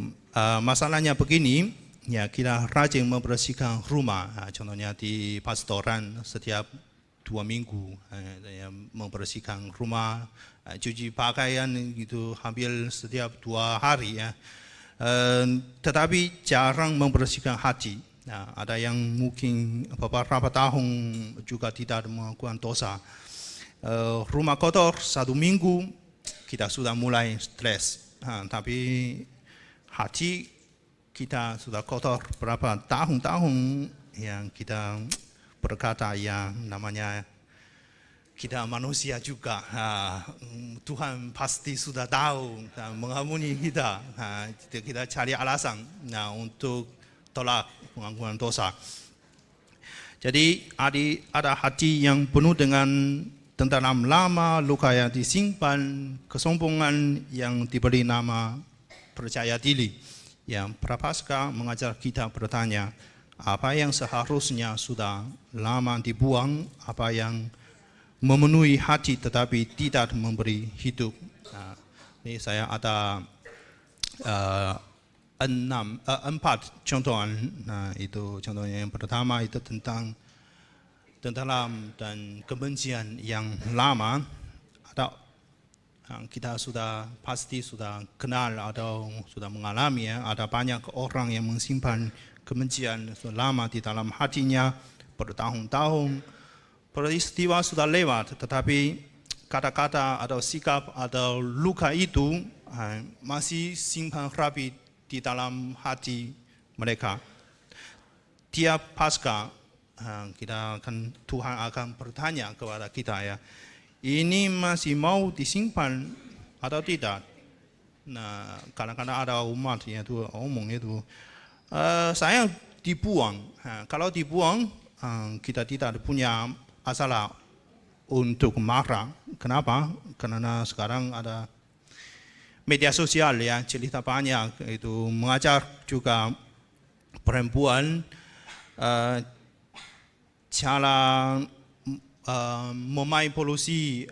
masalahnya begini, ya kita rajin membersihkan rumah. Contohnya di pastoran setiap 2 minggu ya, membersihkan rumah, cuci pakaian itu hampir setiap 2 hari ya. Tetapi jarang membersihkan hati. Nah, ada yang mungkin beberapa tahun juga tidak melakukan dosa. Rumah kotor 1 minggu kita sudah mulai stres. Tapi hati kita sudah kotor berapa tahun-tahun yang kita berkata yang namanya kita manusia juga. Tuhan pasti sudah tahu dan mengampuni kita. Kita cari alasan untuk tolak pengampunan dosa. Jadi ada hati yang penuh dengan dendam lama, luka yang disimpan, kesombongan yang diberi nama percaya diri. Yang prapaskah mengajar kita bertanya, apa yang seharusnya sudah lama dibuang, apa yang memenuhi hati tetapi tidak memberi hidup. Ini saya ada empat contohan. Nah, itu contohnya yang pertama itu tentang dendam dan kebencian yang lama, atau kita pasti sudah kenal atau sudah mengalami ya, ada banyak orang yang mensimpan kebencian lama di dalam hatinya bertahun-tahun. Peristiwa sudah lewat, tetapi kata-kata atau sikap atau luka itu masih simpan rapi di dalam hati mereka. Tiap Paskah Tuhan akan bertanya kepada kita ya, ini masih mau disimpan atau tidak? Nah, kadang-kadang ada umat yang itu omong itu, saya dibuang. Kalau dibuang, kita tidak punya masalah untuk marah. Kenapa? Karena sekarang ada media sosial ya, cerita banyak itu mengajar juga perempuan cara memanipulasi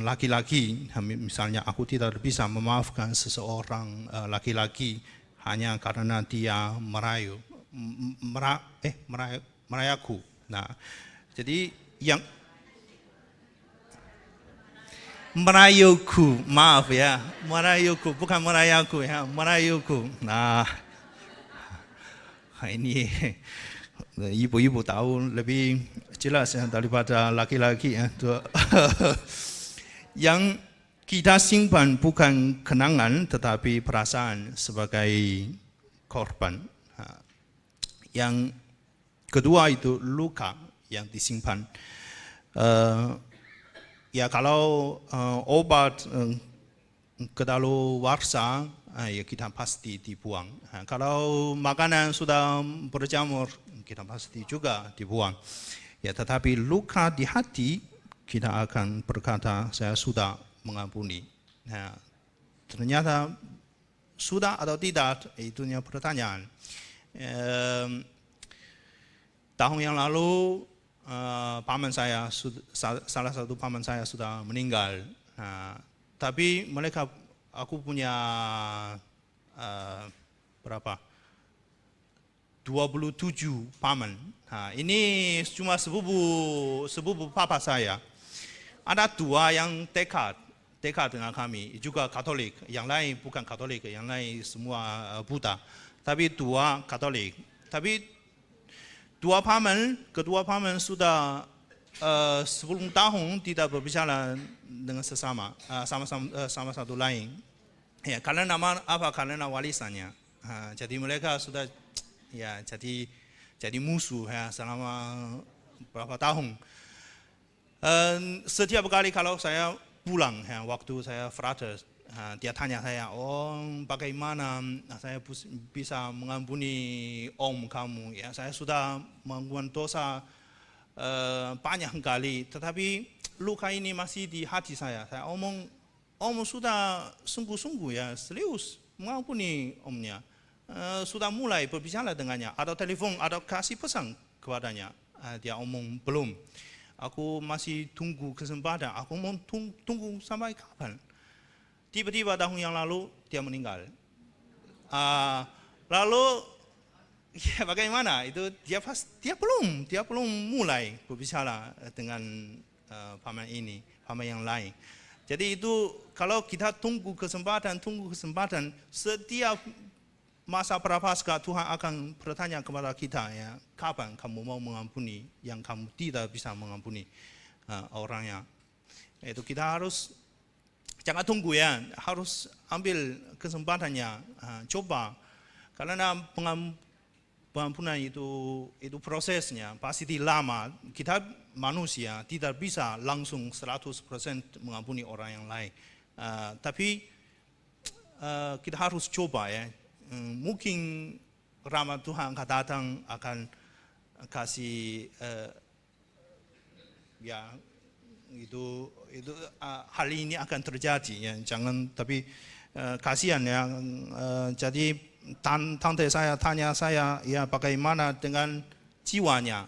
laki-laki. Misalnya aku tidak bisa memaafkan seseorang laki-laki hanya karena dia merayaku. Nah, jadi yang merayuku, maaf ya, merayuku, bukan merayaku ya, merayuku. Nah, ini ibu-ibu tahu lebih jelas ya daripada laki-laki ya. Yang kita simpan bukan kenangan tetapi perasaan sebagai korban. Yang kedua itu luka yang disimpan. Ya kalau obat kadaluarsa ya kita pasti dibuang. Kalau makanan sudah berjamur kita pasti juga dibuang. Ya tetapi luka di hati kita akan berkata saya sudah mengampuni. Nah, ternyata sudah atau tidak itu pertanyaan. Tahun yang lalu paman saya, salah satu paman saya sudah meninggal. Tapi aku punya berapa? 27 paman. Ini cuma sepupu papa saya. Ada 2 yang dekat dengan kami, juga Katolik. Yang lain bukan Katolik, yang lain semua Buddha. Tapi 2 Katolik. Tapi kedua paman sudah 10 tahun tidak berbicara dengan sesama, sama satu lain. Ya, karena apa? Karena warisannya. Jadi mereka sudah ya jadi musuh ya selama berapa tahun. Setiap kali kalau saya pulang ya, waktu saya frater, dia tanya saya, bagaimana saya bisa mengampuni om kamu? Ya, saya sudah melakukan dosa banyak kali, tetapi luka ini masih di hati saya. Saya omong, om sudah sungguh-sungguh ya, serius mengampuni omnya. Sudah mulai berbicara dengannya, atau telepon, atau kasih pesan kepadanya. Dia omong belum. Aku masih tunggu kesempatan. Aku mau tunggu sampai kapan? Tiba-tiba tahun yang lalu dia meninggal. Lalu ya bagaimana? Itu dia belum mulai berbicara dengan paman yang lain. Jadi itu kalau kita tunggu kesempatan, setiap masa prapaskah Tuhan akan bertanya kepada kita ya, kapan kamu mau mengampuni yang kamu tidak bisa mengampuni orangnya. Itu kita harus jangan tunggu ya, harus ambil kesempatannya, coba. Karena pengampunan itu prosesnya pasti lama. Kita manusia tidak bisa langsung 100% mengampuni orang yang lain. Tapi kita harus coba ya. Mungkin rahmat Tuhan akan datang, akan kasih ya itu hal ini akan terjadi ya. Jangan, tapi kasihan ya. Jadi tante saya tanya saya ya bagaimana dengan jiwanya.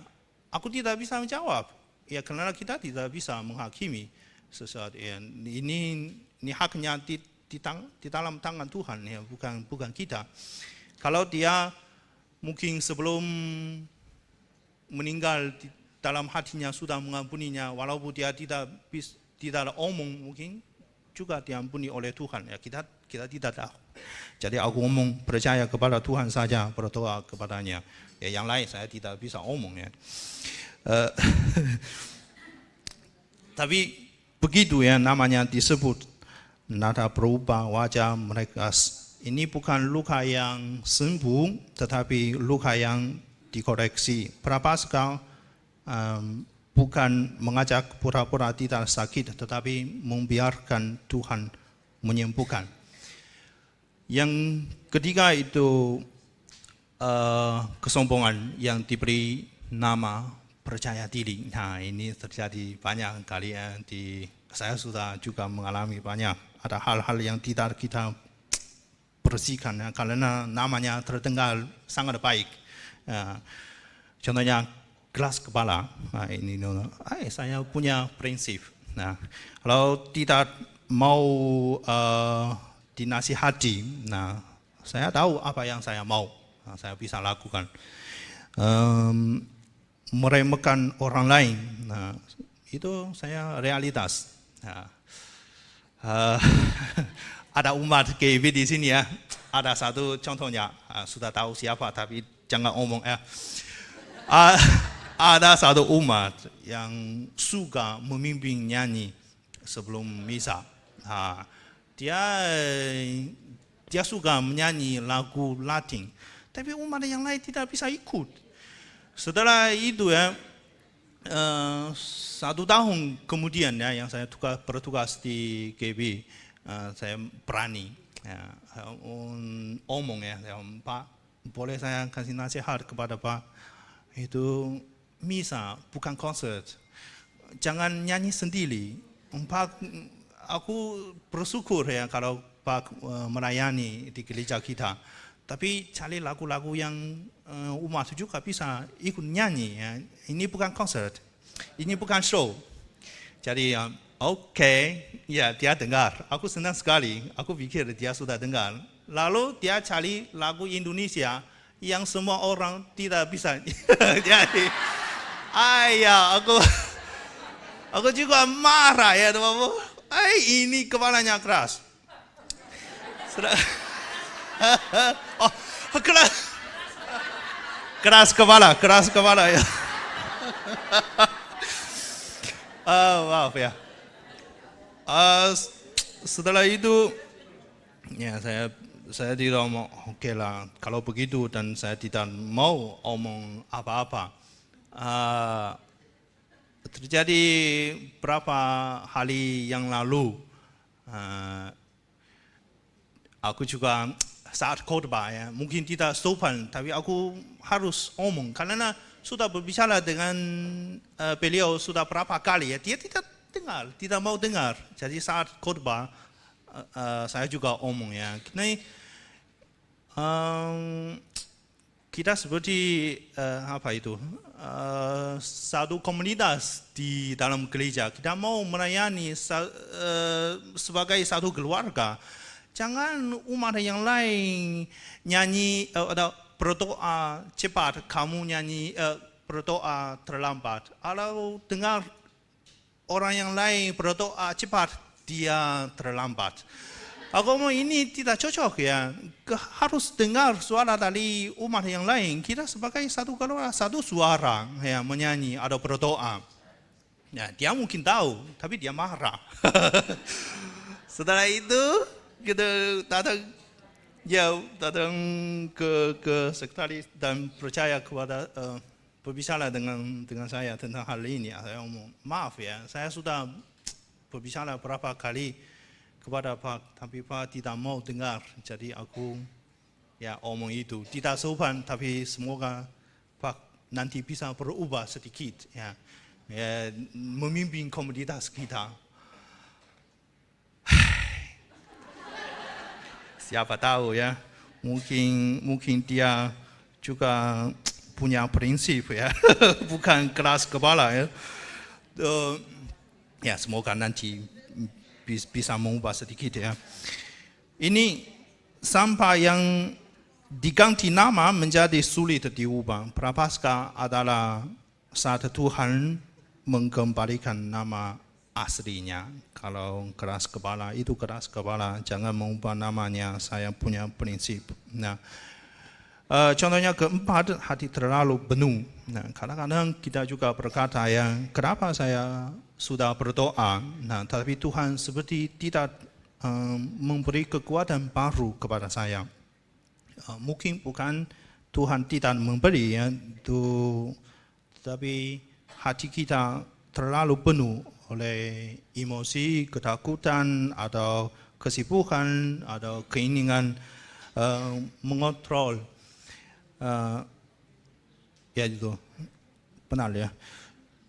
Aku tidak bisa menjawab ya, karena kita tidak bisa menghakimi sesuatu ya. Ini haknya di dalam tangan Tuhan ya, bukan kita. Kalau dia mungkin sebelum meninggal dalam hatinya sudah mengampuninya, walaupun dia tidak omong, mungkin juga diampuni oleh Tuhan. Ya, kita tidak tahu. Jadi aku omong percaya kepada Tuhan saja, berdoa kepadanya. Ya, yang lain saya tidak bisa omong ya. Tapi begitu ya namanya disebut nada berubah wajah mereka. Ini bukan luka yang sembuh, tetapi luka yang dikoreksi. Berapa sekali bukan mengajak pura-pura tidak sakit, tetapi membiarkan Tuhan menyembuhkan. Yang ketiga itu kesombongan yang diberi nama percaya diri. Nah, ini terjadi banyak kali ya, saya sudah juga mengalami banyak. Ada hal-hal yang tidak kita bersihkan ya, karena namanya terdengar sangat baik. Contohnya keras kepala. Nah, ini saya punya prinsip. Nah, kalau tidak mau dinasihati, nah saya tahu apa yang saya mau. Nah, saya bisa lakukan. Meremehkan orang lain. Nah, itu saya realitas. Nah, ada umat GB di sini ya. Ada satu contohnya, sudah tahu siapa tapi jangan omong ya. Ada satu umat yang suka memimpin nyanyi sebelum misa. Nah, dia suka menyanyi lagu Latin, tapi umat yang lain tidak bisa ikut. Setelah itu ya, 1 tahun kemudian ya, yang saya bertugas di GB, saya berani ya, omong ya, Pak, boleh saya kasih nasihat kepada Pak, itu misa bukan konser, jangan nyanyi sendiri. Pak, aku bersyukur ya kalau Pak melayani di gereja kita, tapi cari lagu-lagu yang umat juga bisa ikut nyanyi ya. Ini bukan konser, ini bukan show. Jadi oke, ya dia dengar. Aku senang sekali. Aku pikir dia sudah dengar. Lalu dia cari lagu Indonesia yang semua orang tidak bisa. Jadi, aku juga marah ya teman-teman. Ini kepalanya keras. Keras kepala ya. Maaf ya. Setelah itu ya saya tidak mau, oke lah kalau begitu, dan saya tidak mau omong apa-apa. Terjadi berapa hari yang lalu, aku juga saat khotbah ya, mungkin tidak sopan, tapi aku harus omong karena sudah berbicara dengan beliau sudah berapa kali ya, dia tidak dengar, tidak mau dengar. Jadi saat khotbah saya juga omong ya. Kita seperti satu komunitas di dalam gereja. Kita mau melayani sebagai satu keluarga. Jangan umat yang lain nyanyi atau berdoa cepat, kamu nyanyi berdoa terlambat. Kalau dengar orang yang lain berdoa cepat, dia terlambat. Aku mau ini tidak cocok ya. Harus dengar suara dari umat yang lain. Kita sebagai satu keluarga, satu suara ya, menyanyi atau berdoa. Ya, dia mungkin tahu, tapi dia marah. Setelah itu kita datang ke sekretaris dan percaya kepada berbicara dengan saya tentang hal ini. Saya ngomong, maaf ya, saya sudah berbicara berapa kali kepada Pak, tapi Pak tidak mau dengar. Jadi aku ya omong itu tidak sopan, tapi semoga Pak nanti bisa berubah sedikit ya, memimpin komunitas kita. Siapa tahu ya, mungkin dia juga punya prinsip ya, bukan keras kepala ya. Ya semoga nanti bisa mengubah sedikit ya. Ini sampah yang diganti nama menjadi sulit diubah. Prapaskah adalah saat Tuhan mengembalikan nama aslinya. Kalau keras kepala, itu keras kepala, jangan mengubah namanya. Saya punya prinsip. Nah, contohnya keempat, hati terlalu penuh. Nah, kadang-kadang kita juga berkata kenapa saya sudah berdoa, nah, tapi Tuhan seperti tidak memberi kekuatan baru kepada saya. Mungkin bukan Tuhan tidak memberi tetapi hati kita terlalu penuh oleh emosi, ketakutan, atau kesibukan, atau keinginan mengontrol. Itu benar ya.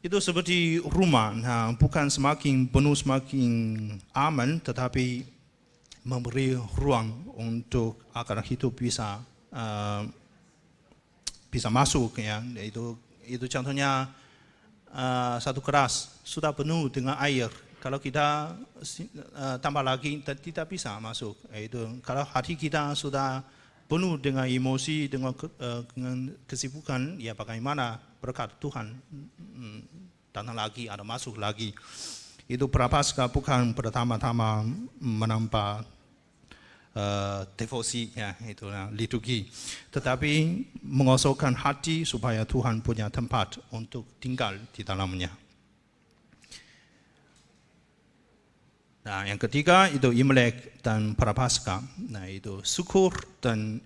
Itu seperti rumah, bukan semakin penuh semakin aman, tetapi memberi ruang untuk agar hidup bisa masuk ya. Itu contohnya satu gelas sudah penuh dengan air. Kalau kita tambah lagi tidak bisa masuk. Itu kalau hati kita sudah penuh dengan emosi, dengan kesibukan, ya bagaimana berkat Tuhan datang lagi atau masuk lagi. Itu Prapaskah bukan pertama-tama menambah devosi, ya itu liturgi, tetapi mengosongkan hati supaya Tuhan punya tempat untuk tinggal di dalamnya. Nah, yang ketiga itu Imlek dan Prapaskah. Nah, itu syukur dan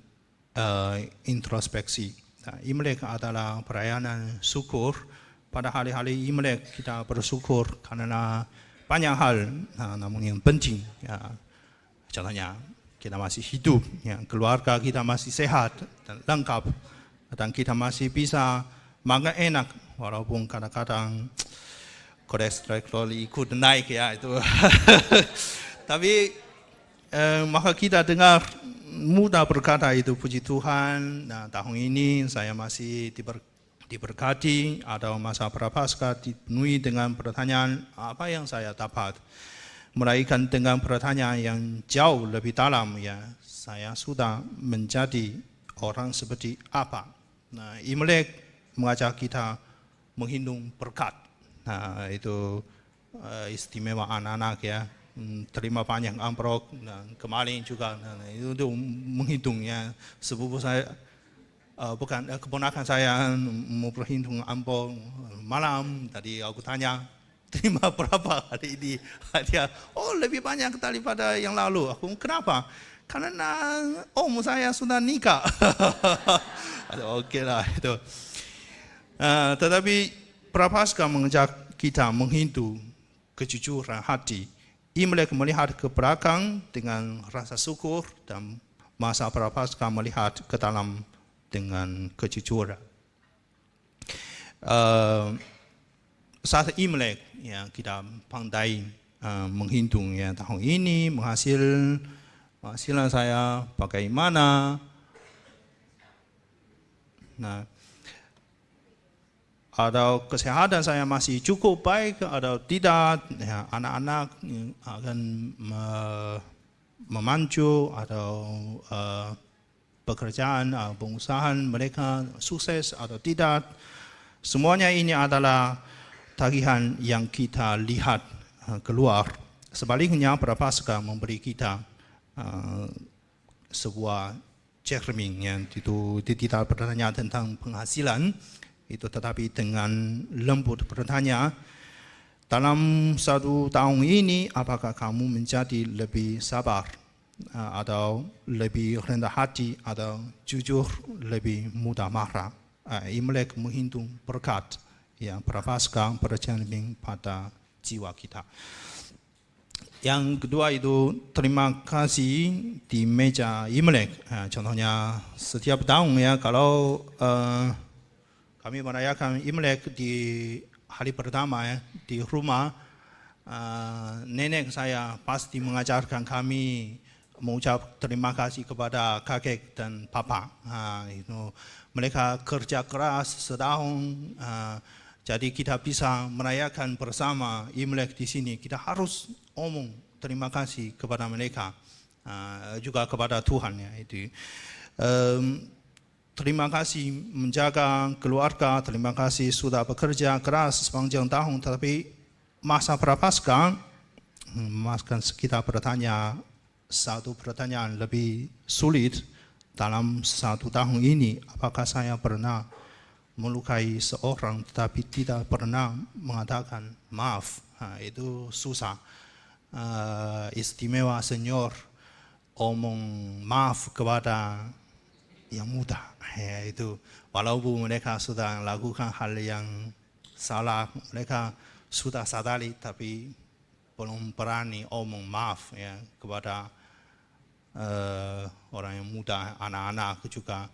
introspeksi. Nah, Imlek adalah perayaan syukur. Pada hari-hari Imlek kita bersyukur karena banyak hal, namun yang penting, ya, contohnya kita masih hidup, ya, keluarga kita masih sehat dan lengkap, dan kita masih bisa makan enak walaupun kadang-kadang kolesterol ikut naik ya itu. Tapi maka kita dengar mudah berkata itu puji Tuhan. Nah, tahun ini saya masih diberkati, atau masa Prapaskah dipenuhi dengan pertanyaan apa yang saya dapat, melainkan dengan pertanyaan yang jauh lebih dalam, ya saya sudah menjadi orang seperti apa. Nah, Imlek mengajak kita menghitung berkat. Nah, itu istimewa anak-anak ya, terima banyak amplop. Nah, kemarin juga itu menghitung ya, sepupu saya keponakan saya mau berhitung amplop malam. Tadi aku tanya terima berapa hari ini, dia lebih banyak daripada yang lalu. Aku kenapa? Karena om saya sudah nikah. Oke lah itu. Tetapi Prapaskah mengajak kita menghitung kejujuran hati. Imlek melihat ke belakang dengan rasa syukur, dan masa Prapaskah melihat ke dalam dengan kejujuran. Saat Imlek, ya, kita pandai menghitung ya, tahun ini penghasilan saya bagaimana. Nah, atau kesehatan saya masih cukup baik atau tidak, ya, anak-anak akan memacu, atau pekerjaan, pengusahaan mereka sukses atau tidak. Semuanya ini adalah tagihan yang kita lihat keluar. Sebaliknya Prapaskah memberi kita sebuah cermin yang itu tidak bertanya tentang penghasilan itu, tetapi dengan lembut bertanya, dalam 1 tahun ini apakah kamu menjadi lebih sabar, atau lebih rendah hati, atau jujur, lebih mudah marah. Imlek menghitung berkat, ya, Prapaskah bercermin pada jiwa kita. Yang kedua itu terima kasih di meja Imlek. Contohnya setiap tahun ya, kalau kami merayakan Imlek di hari pertama ya, di rumah, nenek saya pasti mengajarkan kami mengucap terima kasih kepada kakek dan papa. Itu mereka kerja keras setahun, jadi kita bisa merayakan bersama Imlek di sini. Kita harus omong terima kasih kepada mereka, juga kepada Tuhan ya. Itu Terima kasih menjaga keluarga, terima kasih sudah bekerja keras sepanjang tahun, tetapi masa prapaskah, maafkan kita bertanya satu pertanyaan lebih sulit dalam 1 tahun ini, apakah saya pernah melukai seorang tetapi tidak pernah mengatakan maaf? Itu susah. Istimewa senior omong maaf kepada yang muda. Itu walaupun mereka sudah lakukan hal yang salah, mereka sudah sadari tapi belum berani omong maaf ya kepada orang yang muda, anak-anak juga.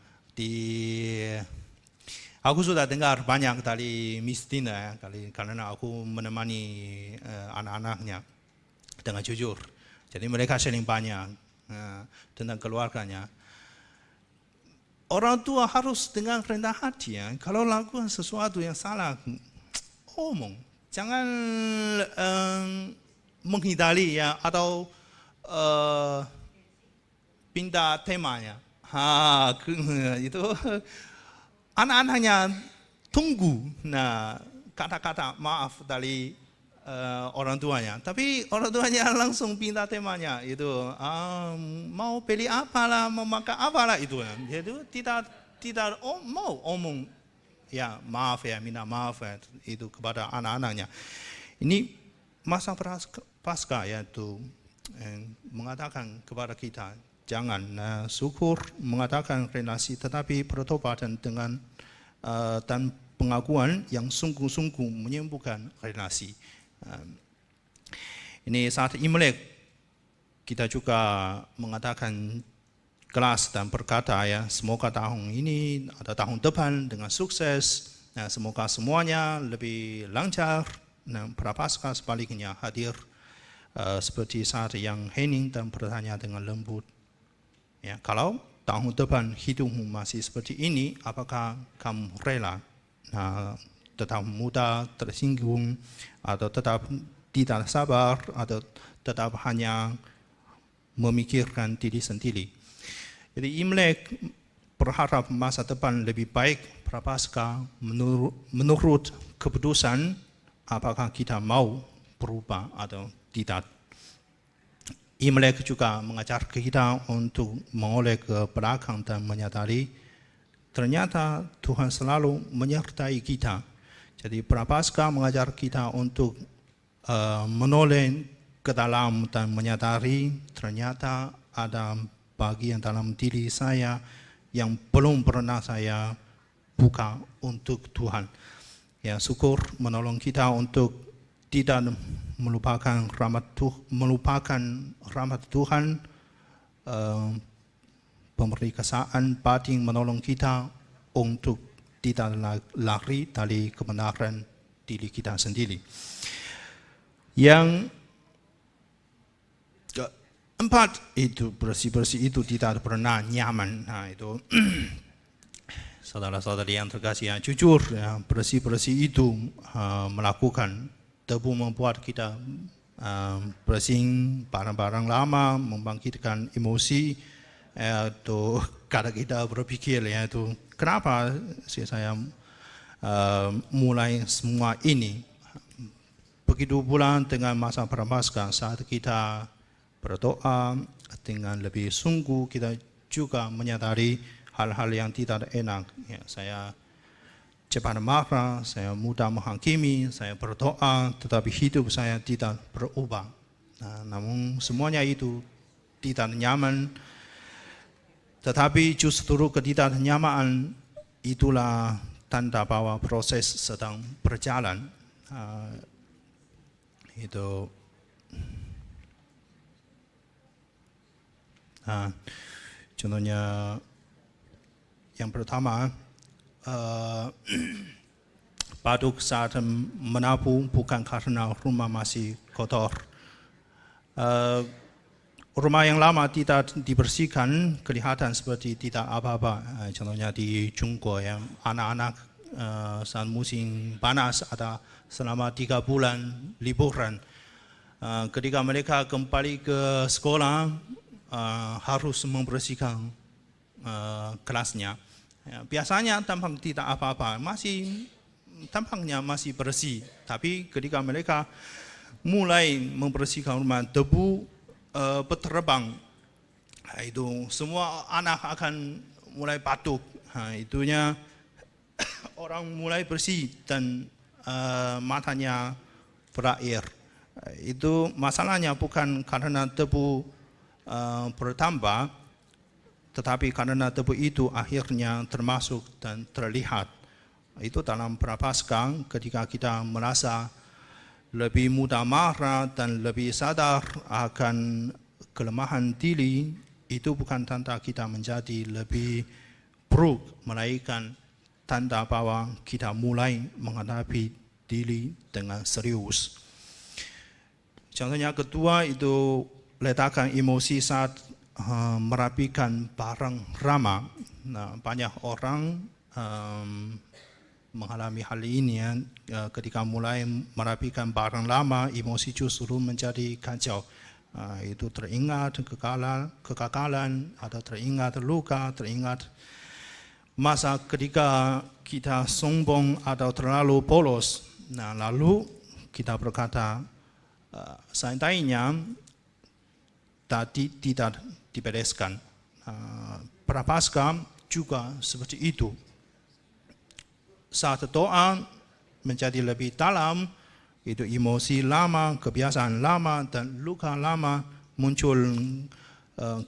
Aku sudah dengar banyak dari Miss Tina ya, karena aku menemani anak-anaknya dengan jujur. Jadi mereka sharing banyak tentang keluarganya. Orang tua harus dengan rendah hati ya. Kalau lakukan sesuatu yang salah, omong. Jangan menghindari ya atau pindah temanya. Itu anak-anaknya tunggu kata-kata maaf dari orang tuanya. Tapi orang tuanya langsung pindah temanya. Itu mau beli apalah, mau makan apalah itu. Jadi tidak mau omong ya maaf ya, minta maaf ya, itu kepada anak-anaknya. Ini masa Paskah yaitu mengatakan kepada kita jangan syukur mengatakan relasi, tetapi pertobatan dengan dan pengakuan yang sungguh-sungguh menyembuhkan relasi. Ini saat Imlek kita juga mengatakan kelas dan berkata ya, semoga tahun ini atau tahun depan dengan sukses, semoga semuanya lebih lancar. Prapaskah sebaliknya hadir seperti saat yang hening dan bertanya dengan lembut. Ya, kalau tahun depan hidupmu masih seperti ini, apakah kamu rela tetap mudah tersinggung, atau tetap tidak sabar, atau tetap hanya memikirkan diri sendiri? Jadi Imlek berharap masa depan lebih baik. Prapaskah menurut keputusan apakah kita mau berubah atau tidak. Imlek juga mengajar kita untuk menoleh ke belakang dan menyadari ternyata Tuhan selalu menyertai kita. Jadi Prapaskah mengajar kita untuk menoleh ke dalam dan menyadari ternyata ada bagian dalam diri saya yang belum pernah saya buka untuk Tuhan. Ya, syukur menolong kita untuk tidak melupakan rahmat Tuhan, pemeriksaan batin menolong kita untuk tidak lari dari kebenaran diri kita sendiri. Yang keempat itu bersih-bersih itu tidak pernah nyaman. Itu saudara-saudari yang terkasih yang jujur, ya, bersih-bersih itu melakukan debu membuat kita bersih barang-barang lama, membangkitkan emosi, itu kadang kita berpikir ya itu kenapa saya mulai semua ini. Begitu pula dengan masa Prapaskah, saat kita berdoa dengan lebih sungguh, kita juga menyadari hal-hal yang tidak enak. Ya, saya cepat marah, saya mudah menghakimi, saya berdoa, tetapi hidup saya tidak berubah. Namun semuanya itu tidak nyaman, tetapi justru ketidaknyamanan itulah tanda bahwa proses sedang berjalan. Itu contohnya yang pertama, Baduk saat menapu bukan karena rumah masih kotor. Rumah yang lama tidak dibersihkan, kelihatan seperti tidak apa-apa. Contohnya di Jungko, ya, anak-anak saat musim panas ada selama 3 bulan liburan. Ketika mereka kembali ke sekolah, harus membersihkan kelasnya. Biasanya tampak tidak apa-apa, tampaknya masih bersih. Tapi ketika mereka mulai membersihkan rumah, debu berterbang, itu semua anak akan mulai batuk. Itunya orang mulai bersih dan matanya berair. Itu masalahnya bukan karena debu bertambah, tetapi karena debu itu akhirnya termasuk dan terlihat. Itu dalam prapaskah ketika kita merasa lebih mudah marah dan lebih sadar akan kelemahan diri, itu bukan tanda kita menjadi lebih buruk, melainkan tanda bahwa kita mulai menghadapi diri dengan serius. Contohnya kedua itu letakkan emosi saat merapikan barang lama. Nah, banyak orang mengalami hal ini ya, ketika mulai merapikan barang lama, emosi justru menjadi kacau. Itu teringat kegagalan, atau teringat luka, teringat masa ketika kita sombong atau terlalu polos. Nah, lalu kita berkata, seandainya tadi tidak dibereskan. Prapaskah juga seperti itu. Saat doa menjadi lebih dalam, itu emosi lama, kebiasaan lama, dan luka lama muncul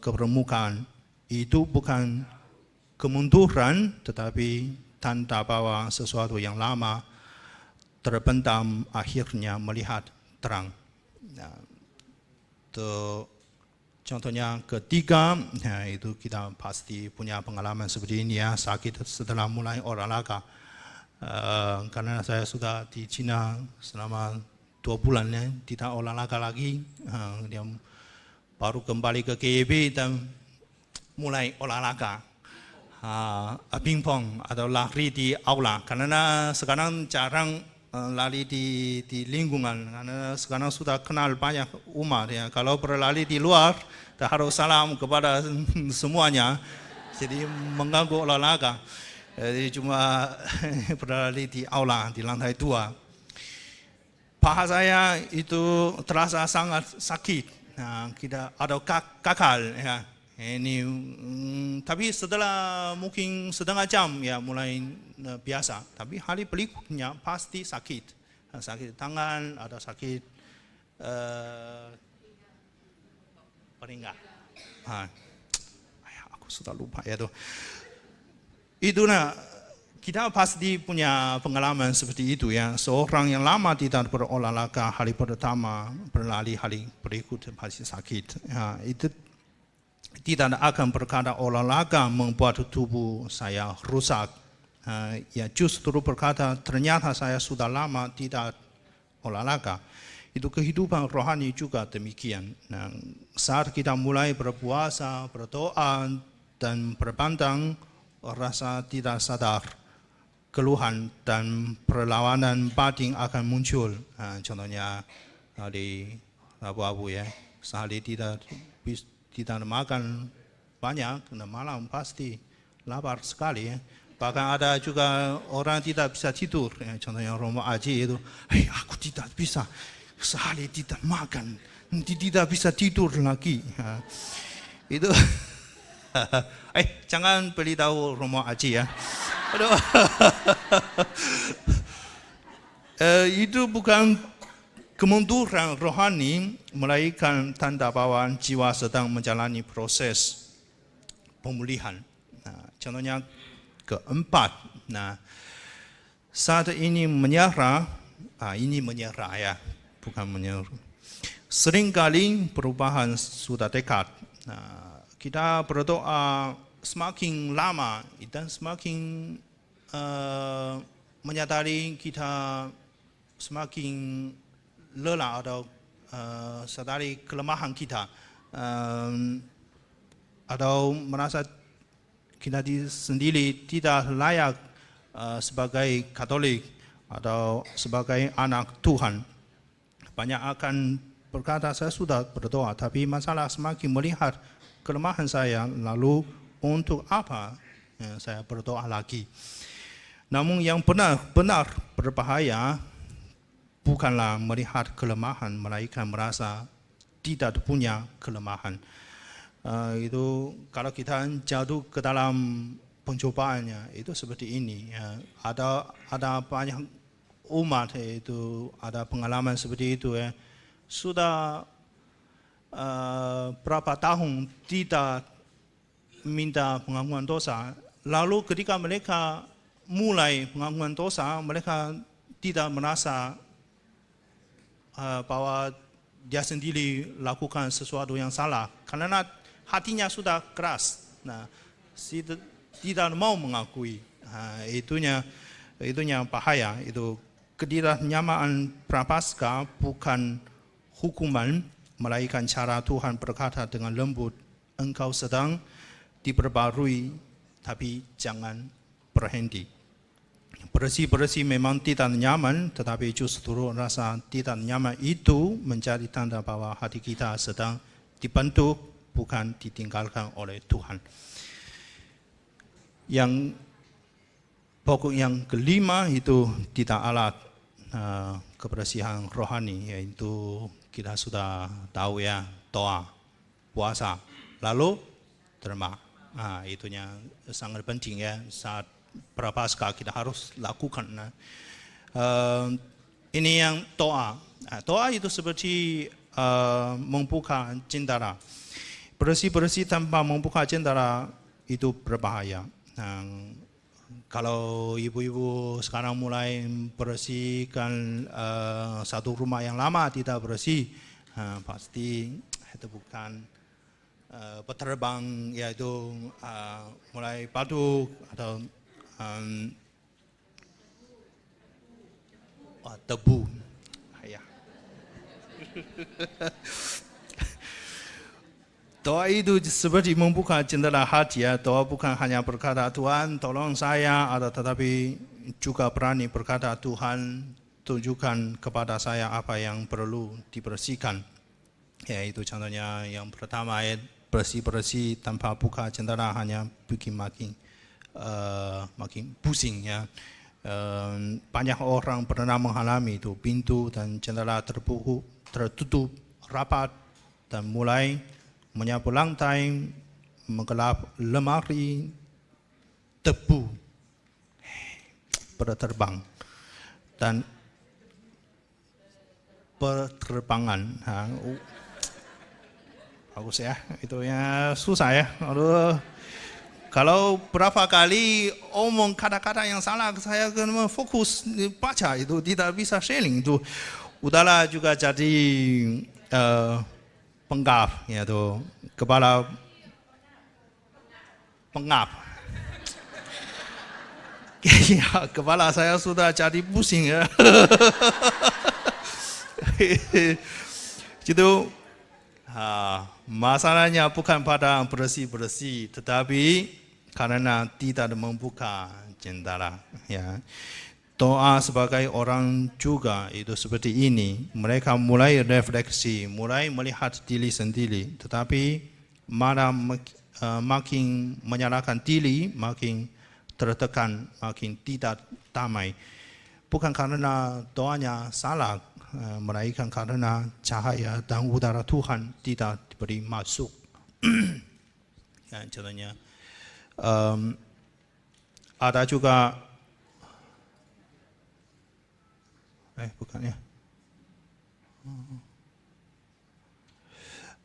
ke permukaan. Itu bukan kemunduran, tetapi tanda bahwa sesuatu yang lama terpendam akhirnya melihat terang. Nah, contohnya ketiga, itu kita pasti punya pengalaman seperti ini ya, sakit setelah mulai olahraga. Karena saya sudah di Cina selama 2 bulan ya, tidak olahraga lagi. Dia baru kembali ke KIB dan mulai olahraga, pingpong atau lari di aula. Karena sekarang jarang lari di lingkungan, karena sekarang sudah kenal banyak umat ya. Kalau berlari di luar, harus salam kepada semuanya, jadi mengganggu olahraga. Jadi cuma berlari di aula, di lantai 2. Paha saya itu terasa sangat sakit, kita ada kakal ya. Ini, tapi setelah mungkin setengah jam ya mulai biasa. Tapi hari berikutnya pasti sakit, sakit tangan, ada sakit peringkat. Aku sudah lupa ya tuh. Itu kita pasti punya pengalaman seperti itu ya. Seorang yang lama tidak berolahraga, hari pertama berlari, hari berikut pasti sakit. Ya, itu tidak akan berkata olahraga membuat tubuh saya rusak. Ya justru berkata ternyata saya sudah lama tidak olahraga. Itu kehidupan rohani juga demikian. Nah, saat kita mulai berpuasa, berdoa, dan berpandang, rasa tidak sadar, keluhan dan perlawanan batin akan muncul. Contohnya di abu-abu ya, sehari tidak makan banyak, malam pasti lapar sekali ya. Bahkan ada juga orang tidak bisa tidur ya. Contohnya Romo Aji itu, aku tidak bisa sehari tidak makan, tidak bisa tidur lagi. Itu jangan beritahu Romo Aji ya. Aduh. Itu bukan kemunduran rohani, melainkan tanda bahwa jiwa sedang menjalani proses pemulihan. Contohnya keempat, saat ini menyerah, ini menyerah ya, bukan menyerah. Seringkali perubahan sudah dekat. Kita berdoa semakin lama dan semakin menyadari kita semakin lelah atau sadari kelemahan kita, atau merasa kita sendiri tidak layak sebagai Katolik atau sebagai anak Tuhan. Banyak akan berkata saya sudah berdoa, tapi masalah semakin melihat kelemahan saya, lalu untuk apa saya berdoa lagi. Namun yang benar-benar berbahaya bukanlah melihat kelemahan, melainkan merasa tidak punya kelemahan. Itu kalau kita jatuh ke dalam pencobaannya itu seperti ini. Ada banyak umat itu ada pengalaman seperti itu ya. Sudah berapa tahun tidak minta pengampunan dosa. Lalu ketika mereka mulai pengampunan dosa, mereka tidak merasa bahwa dia sendiri lakukan sesuatu yang salah. Karena hatinya sudah keras. Nah, tidak mau mengakui. Itunya bahaya. Itu ketidaknyaman prapaskah bukan hukuman, melainkan cara Tuhan berkata dengan lembut, engkau sedang diperbarui, tapi jangan berhenti. Bersih-bersih memang tidak nyaman, tetapi justru rasa tidak nyaman itu menjadi tanda bahwa hati kita sedang dibentuk, bukan ditinggalkan oleh Tuhan. Yang pokok yang kelima itu tidak alat kebersihan rohani, yaitu kita sudah tahu ya, doa, puasa, lalu terma. Itunya sangat penting ya, saat prapaskah kita harus lakukan. Ini yang doa. Doa itu seperti membuka jendela. Bersih-bersih tanpa membuka jendela itu berbahaya. Kalau ibu-ibu sekarang mulai bersihkan satu rumah yang lama tidak bersih, pasti itu bukan berterbang, yaitu mulai batuk atau debu. Ya. Doa itu seperti membuka jendela hati ya. Doa bukan hanya berkata Tuhan tolong saya, tetapi juga berani berkata Tuhan tunjukkan kepada saya apa yang perlu dibersihkan. Ya, itu contohnya yang pertama ya, bersih-bersih tanpa buka jendela hanya bikin makin pusing ya. Banyak orang pernah mengalami itu, pintu dan jendela tertutup rapat dan mulai menyapu lantai, menggelap lemari, debu berterbang dan berterbangan. Bagus ya, itu ya susah ya. Aduh, kalau berapa kali omong kata-kata yang salah, saya kena fokus baca itu tidak bisa sharing itu. Udahlah juga jadi penggap, yaitu kepala pengap. Ya, kepala saya sudah jadi pusing ya. Gitu. Masalahnya bukan pada bersih-bersih, tetapi karena tidak membuka jendela. Ya. Doa sebagai orang juga itu seperti ini. Mereka mulai refleksi, mulai melihat diri sendiri. Tetapi makin menyalahkan diri, makin tertekan, makin tidak damai. Bukan karena doanya salah, melainkan karena cahaya dan udara Tuhan tidak diberi masuk. Ya, contohnya ada juga bukan ya.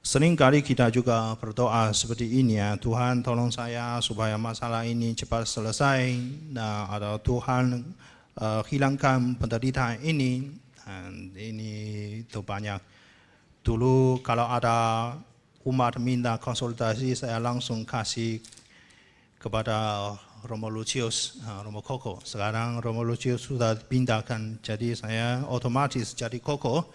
Seringkali kita juga berdoa seperti ini ya, Tuhan tolong saya supaya masalah ini cepat selesai. Nah, atau Tuhan hilangkan penderitaan ini. Dan ini itu banyak. Dulu kalau ada umat minta konsultasi, saya langsung kasih kepada Romo Lucius, Romo Koko. Sekarang Romo Lucius sudah pindahkan, jadi saya otomatis jadi Koko.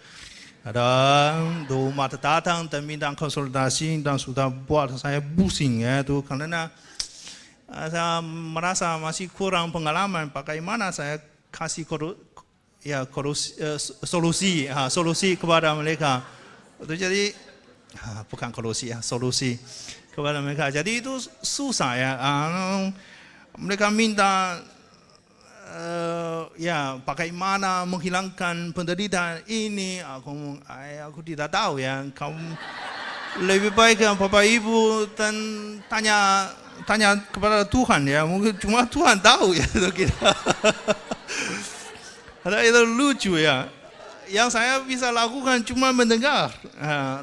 Ada umat datang dan minta konsultasi dan sudah buat saya pusing ya itu karena saya merasa masih kurang pengalaman bagaimana saya kasih solusi kepada mereka. Itu jadi bukan solusi ya, solusi kepada mereka. Jadi itu susah ya. Mereka minta ya bagaimana menghilangkan penderitaan ini. Aku tidak tahu ya. Kamu lebih baik Bapak Ibu dan tanya kepada Tuhan ya. Mungkin cuma Tuhan tahu ya itu kita. Itu lucu ya. Yang saya bisa lakukan cuma mendengar,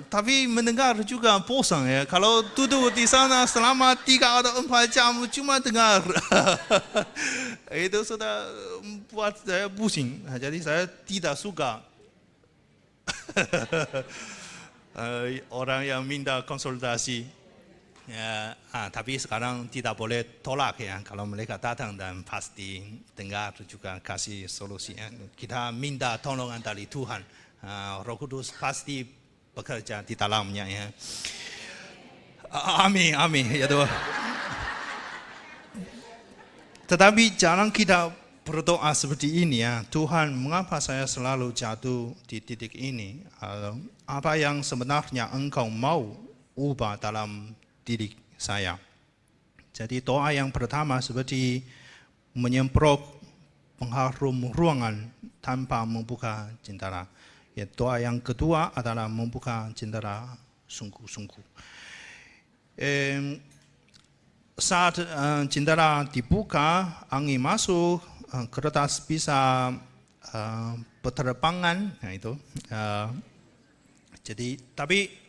tapi mendengar juga bosan ya. Kalau duduk di sana selama 3 atau 4 jam cuma dengar, itu sudah buat saya pusing. Jadi saya tidak suka orang yang minta konsultasi. Ya, tapi sekarang tidak boleh tolak ya. Kalau mereka datang dan pasti dengar juga kasih solusi. Ya. Kita minta tolongan dari Tuhan. Roh Kudus pasti bekerja di dalamnya ya. Amin, amin ya Tuhan. Tetapi jangan kita berdoa seperti ini ya. Tuhan, mengapa saya selalu jatuh di titik ini? Apa yang sebenarnya Engkau mau ubah dalam diri saya. Jadi doa yang pertama seperti menyemprot pengharum ruangan tanpa membuka jendela. Ya, doa yang kedua adalah membuka jendela sungguh-sungguh. Saat jendela dibuka, angin masuk, kertas bisa berterbangan. Nah itu. Jadi tapi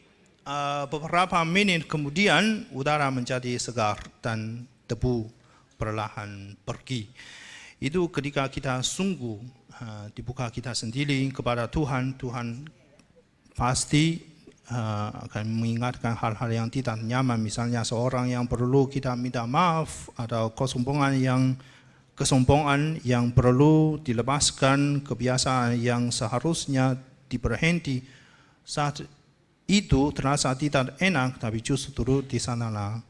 beberapa menit kemudian udara menjadi segar dan debu perlahan pergi. Itu ketika kita sungguh dibuka kita sendiri kepada Tuhan, Tuhan pasti akan mengingatkan hal-hal yang tidak nyaman. Misalnya seorang yang perlu kita minta maaf atau kesombongan yang perlu dilepaskan, kebiasaan yang seharusnya diberhenti. Saat itu terasa tidak enak, tapi justru di sanalah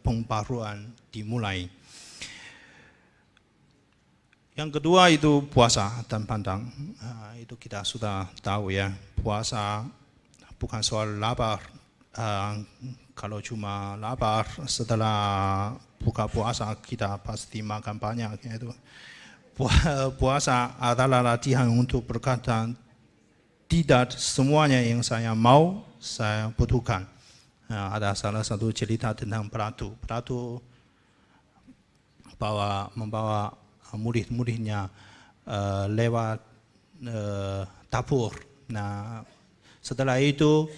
pembaruan dimulai. Yang kedua itu puasa dan pandang. Itu kita sudah tahu ya, puasa bukan soal lapar. Kalau cuma lapar setelah buka puasa kita pasti makan banyak. Itu puasa adalah latihan untuk berkata, tidak semuanya yang saya mau, saya butuhkan. Ada salah satu cerita tentang Pelatu. Pelatu membawa murid-muridnya lewat dapur. Nah, setelah itu,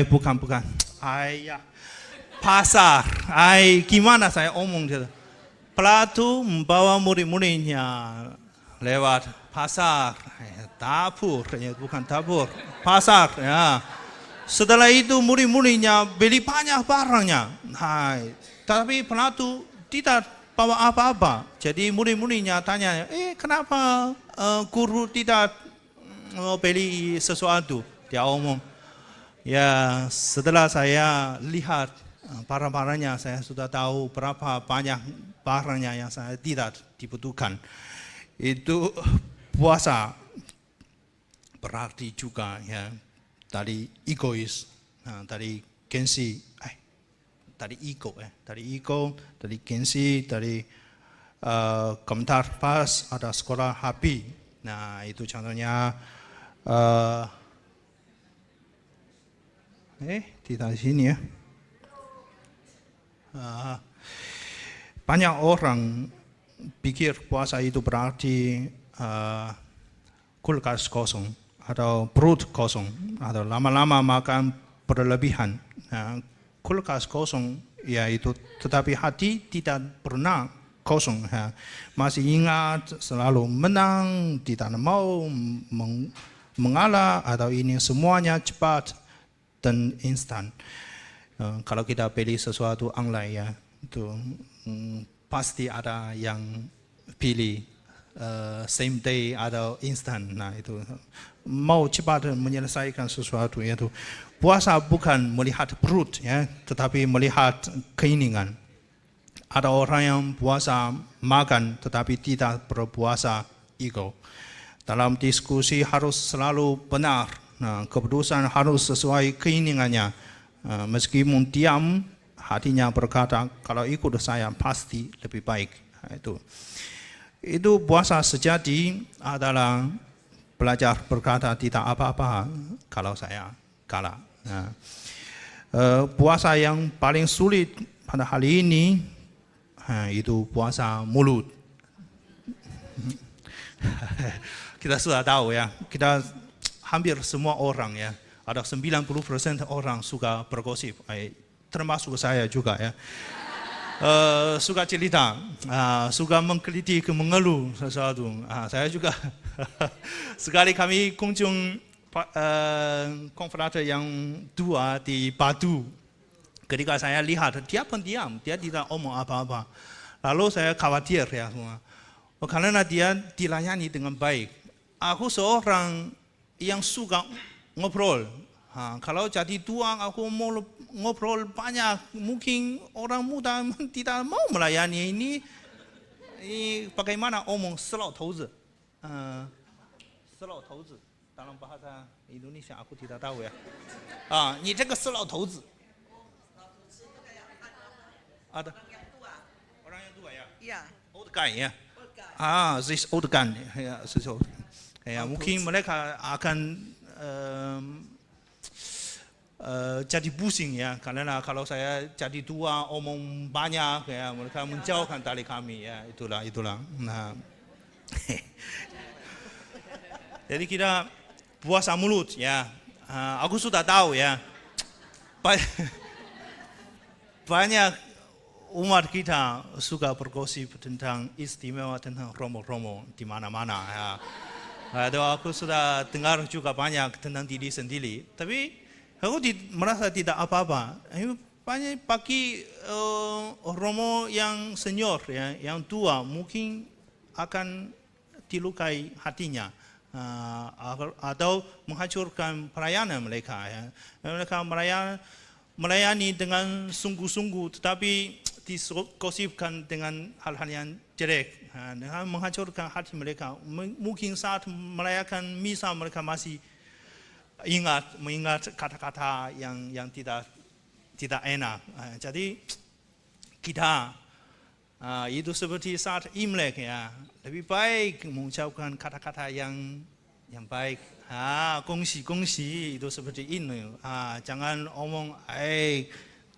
bukan, pasar. Gimana saya omong gitu. Pelatu membawa murid-muridnya lewat pasar, dapur, ya bukan dapur, pasar. Ya. Setelah itu murid-muridnya beli banyak barangnya. Tapi Pelatu tidak bawa apa-apa. Jadi murid-muridnya tanya, kenapa guru tidak beli sesuatu? Dia omong, ya setelah saya lihat barang-barangnya, saya sudah tahu berapa banyak barangnya yang saya tidak dibutuhkan. Itu puasa berarti juga ya dari egois, dari gengsi, dari ego, dari gengsi, dari komentar pas ada sekolah happy. Nah itu contohnya tidak di sini ya. Banyak orang pikir puasa itu berarti kulkas kosong atau perut kosong atau lama-lama makan berlebihan. Kulkas kosong ya itu, tetapi hati tidak pernah kosong. Masih ingat, selalu menang, tidak mau mengalah atau ini semuanya cepat dan instan. Kalau kita beli sesuatu online ya, itu pasti ada yang pilih same day atau instan. Nah itu mau cepat menyelesaikan sesuatu. Yaitu puasa bukan melihat perut ya, tetapi melihat keinginan. Ada orang yang puasa makan tetapi tidak berpuasa ego. Dalam diskusi harus selalu benar. keputusan harus sesuai keinginannya. Meskipun diam, hatinya berkata, kalau ikut saya pasti lebih baik. Itu puasa sejati adalah belajar berkata tidak apa-apa kalau saya kalah. Puasa yang paling sulit pada hari ini itu puasa mulut. Kita sudah tahu ya, kita hampir semua orang ya, ada 90% orang suka bergosip, termasuk saya juga ya. Suka cerita, suka mengkritik, mengeluh sesuatu. Saya juga sekali kami kunjung konferensi yang 2 di Batu. Ketika saya lihat dia pendiam, dia tidak omong apa-apa. Lalu saya khawatir ya semua. Karena dia dilayani dengan baik. Aku seorang yang suka ngobrol. Kalau jadi tuang aku mau ngobrol banyak, mungkin orang muda tidak mau melayani ini. Bagaimana omong selau头子, selau 头子, dalam bahasa Indonesia aku tidak tahu ya. 你这个死老头子. Ada orang yang tua ya. Iya. Old guy ya. This old guy ya, ya mungkin mereka akan jadi pusing ya, karena kalau saya jadi tua omong banyak ya, mereka menjauhkan dari kami ya, itulah. Nah, jadi kita puasa mulut ya. Aku sudah tahu ya, banyak umat kita suka bergosip tentang istimewa tentang romo-romo di mana-mana ya. Aku sudah dengar juga banyak tentang diri sendiri, tapi aku merasa tidak apa-apa. Banyak bagi romo yang senior ya, yang tua mungkin akan dilukai hatinya atau menghancurkan pelayanan mereka ya. Mereka melayani dengan sungguh-sungguh, tetapi digosipkan dengan hal-hal yang jelek, dengan menghancurkan hati mereka. Mungkin saat merayakan misa mereka masih mengingat kata-kata yang tidak enak. Jadi kita itu seperti saat Imlek ya, lebih baik mengucapkan kata-kata yang baik. Gongsi itu seperti ini. Jangan omong,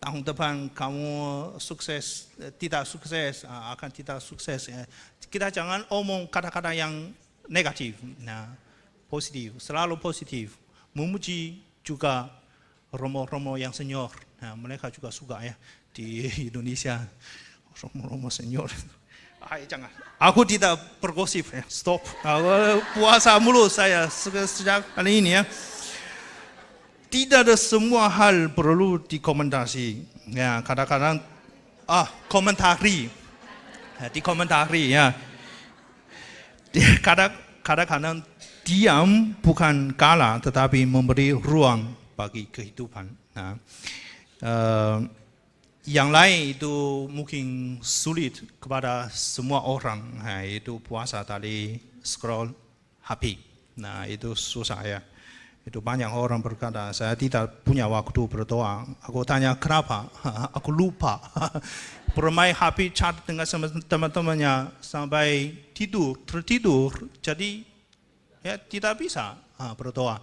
tahun depan kamu sukses, tidak sukses, akan tidak sukses. Kita jangan omong kata-kata yang negatif, positif, selalu positif. Memuji juga romo-romo yang senior, mereka juga suka ya di Indonesia, romo-romo senior. Jangan, aku tidak bergosip ya, stop. Puasa mulut saya sejak kali ini ya. Tidak ada semua hal perlu dikomentasi. Ya, kadang-kadang komentari. Dikomentari ya. Kadang-kadang diam bukan kalah, tetapi memberi ruang bagi kehidupan. Yang lain itu mungkin sulit kepada semua orang. Itu puasa dari scroll HP. Itu susah ya. Itu banyak orang berkata, saya tidak punya waktu berdoa. Aku tanya kenapa? Aku lupa. Bermain HP, chat dengan teman-temannya sampai tertidur. Jadi ya tidak bisa berdoa.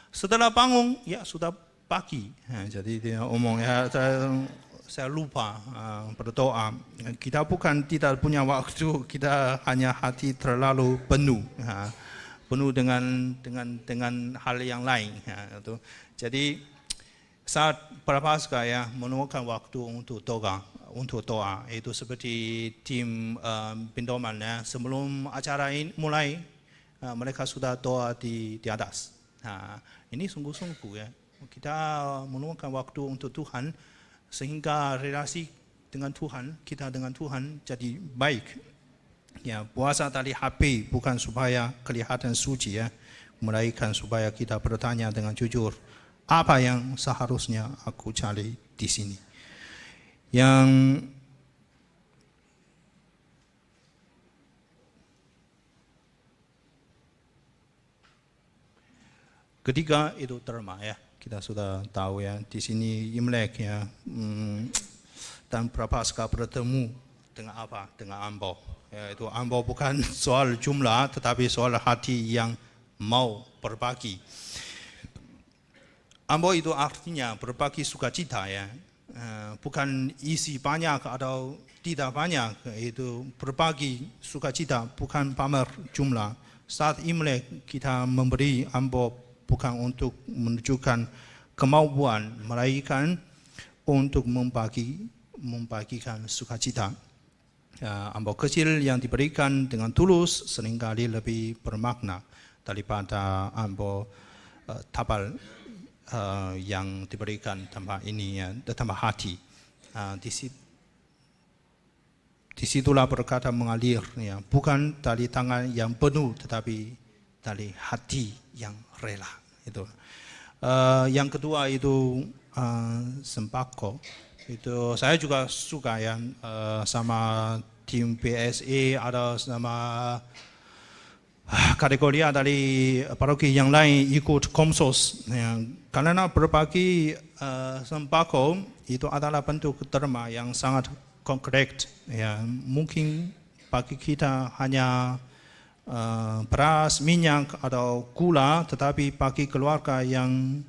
Setelah bangun, ya sudah pagi. Jadi dia omong ya, saya lupa berdoa. Kita bukan tidak punya waktu, kita hanya hati terlalu penuh. Penuh dengan hal yang lain. Jadi saat Prapaskah ya, menemukan waktu untuk doa. Itu seperti tim pindoman ya, sebelum acara ini mulai, mereka sudah doa di atas. Ini sungguh-sungguh ya, kita menemukan waktu untuk Tuhan, sehingga relasi dengan Tuhan, kita dengan Tuhan jadi baik. Ya, puasa dari HP bukan supaya kelihatan suci ya, melainkan supaya kita bertanya dengan jujur, apa yang seharusnya aku cari di sini. Yang Ketiga itu terma ya. Kita sudah tahu ya, di sini Imlek ya. Dan Prapaskah bertemu dengan apa? Dengan Ambau. Ya, itu Ambau bukan soal jumlah, tetapi soal hati yang mau berbagi. Ambau itu artinya berbagi sukacita ya. Bukan isi banyak atau tidak banyak, itu berbagi sukacita, bukan pamer jumlah. Saat Imlek kita memberi Ambau bukan untuk menunjukkan kemauan, melainkan untuk membagikan sukacita. Ambau kecil yang diberikan dengan tulus seringkali lebih bermakna daripada ambau tabal yang diberikan tanpa ini ya, tanpa hati. Disitulah berkata mengalir ya, bukan dari tangan yang penuh, tetapi dari hati yang rela. Itu. Yang kedua itu sembako. Itu saya juga suka ya, sama tim PSA atau sama kategori dari paroki yang lain ikut Komsos. Ya, karena berbagi sembako itu adalah bentuk terma yang sangat konkret. Ya, mungkin bagi kita hanya beras, minyak atau gula, tetapi bagi keluarga yang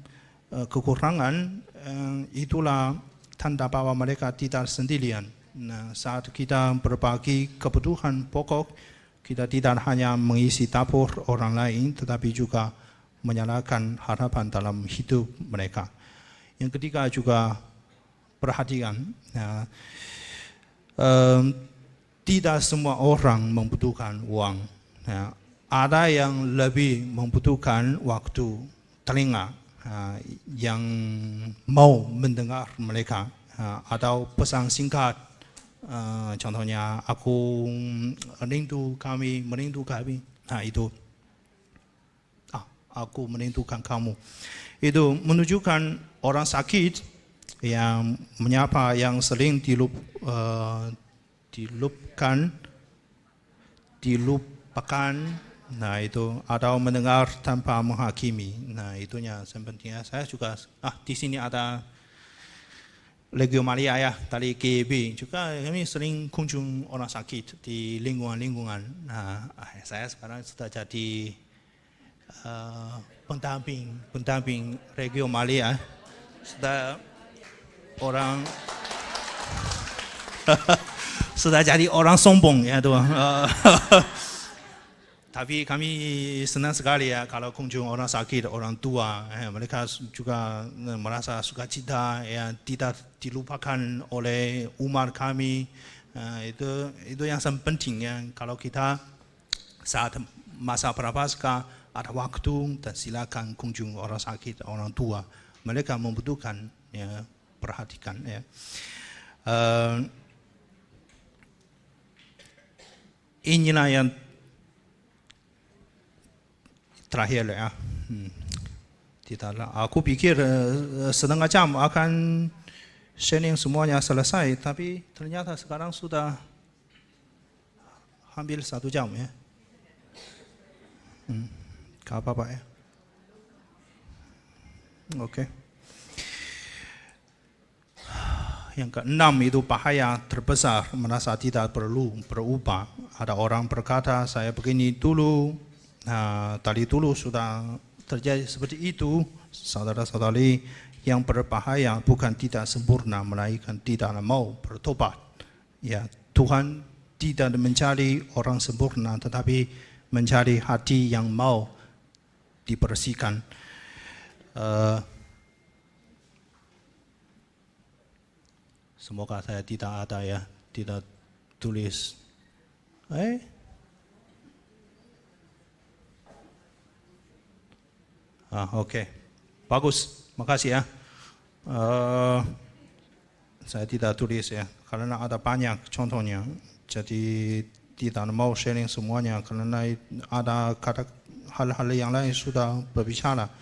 kekurangan, itulah tanda bahwa mereka tidak sendirian. Nah, saat kita berbagi kebutuhan pokok, kita tidak hanya mengisi dapur orang lain, tetapi juga menyalakan harapan dalam hidup mereka. Yang ketiga juga perhatian. Nah, tidak semua orang membutuhkan uang. Nah, ada yang lebih membutuhkan waktu, telinga, yang mau mendengar mereka, atau pesan singkat, contohnya aku merindu kami, itu aku merindukan kamu. Itu menunjukkan orang sakit yang menyapa yang sering dilupakan. Nah itu, atau mendengar tanpa menghakimi. Nah itunya pentingnya. Saya juga di sini ada Legio Maria ya, dari GB juga kami sering kunjung orang sakit di lingkungan. Nah saya sekarang sudah jadi pendamping Legio Maria. Sudah orang sudah jadi orang sombong ya tuh. Tapi kami senang sekali ya kalau kunjung orang sakit, orang tua, mereka juga merasa sukacita ya, tidak dilupakan oleh umat kami. Itu yang sangat penting ya, kalau kita saat masa Prapaskah ada waktu, dan silakan kunjung orang sakit, orang tua, mereka membutuhkan ya, perhatikan ya. Inilah yang terakhir ya. Tidaklah. Aku pikir setengah jam akan sharing semuanya selesai, tapi ternyata sekarang sudah hampir 1 jam ya. Gak apa-apa ya. Oke. Yang keenam itu bahaya terbesar, merasa tidak perlu berubah. Ada orang berkata, saya begini dulu. Dari dulu sudah terjadi seperti itu. Saudara-saudari, yang berbahaya bukan tidak sempurna, melainkan tidak mau bertobat. Ya, Tuhan tidak mencari orang sempurna, tetapi mencari hati yang mau dibersihkan. Semoga saya tidak ada ya, tidak tulis. Oke. Bagus, makasih ya. Saya tidak tulis ya, karena ada banyak contohnya. Jadi tidak mau sharing semuanya, karena ada hal-hal yang lain sudah berbicara.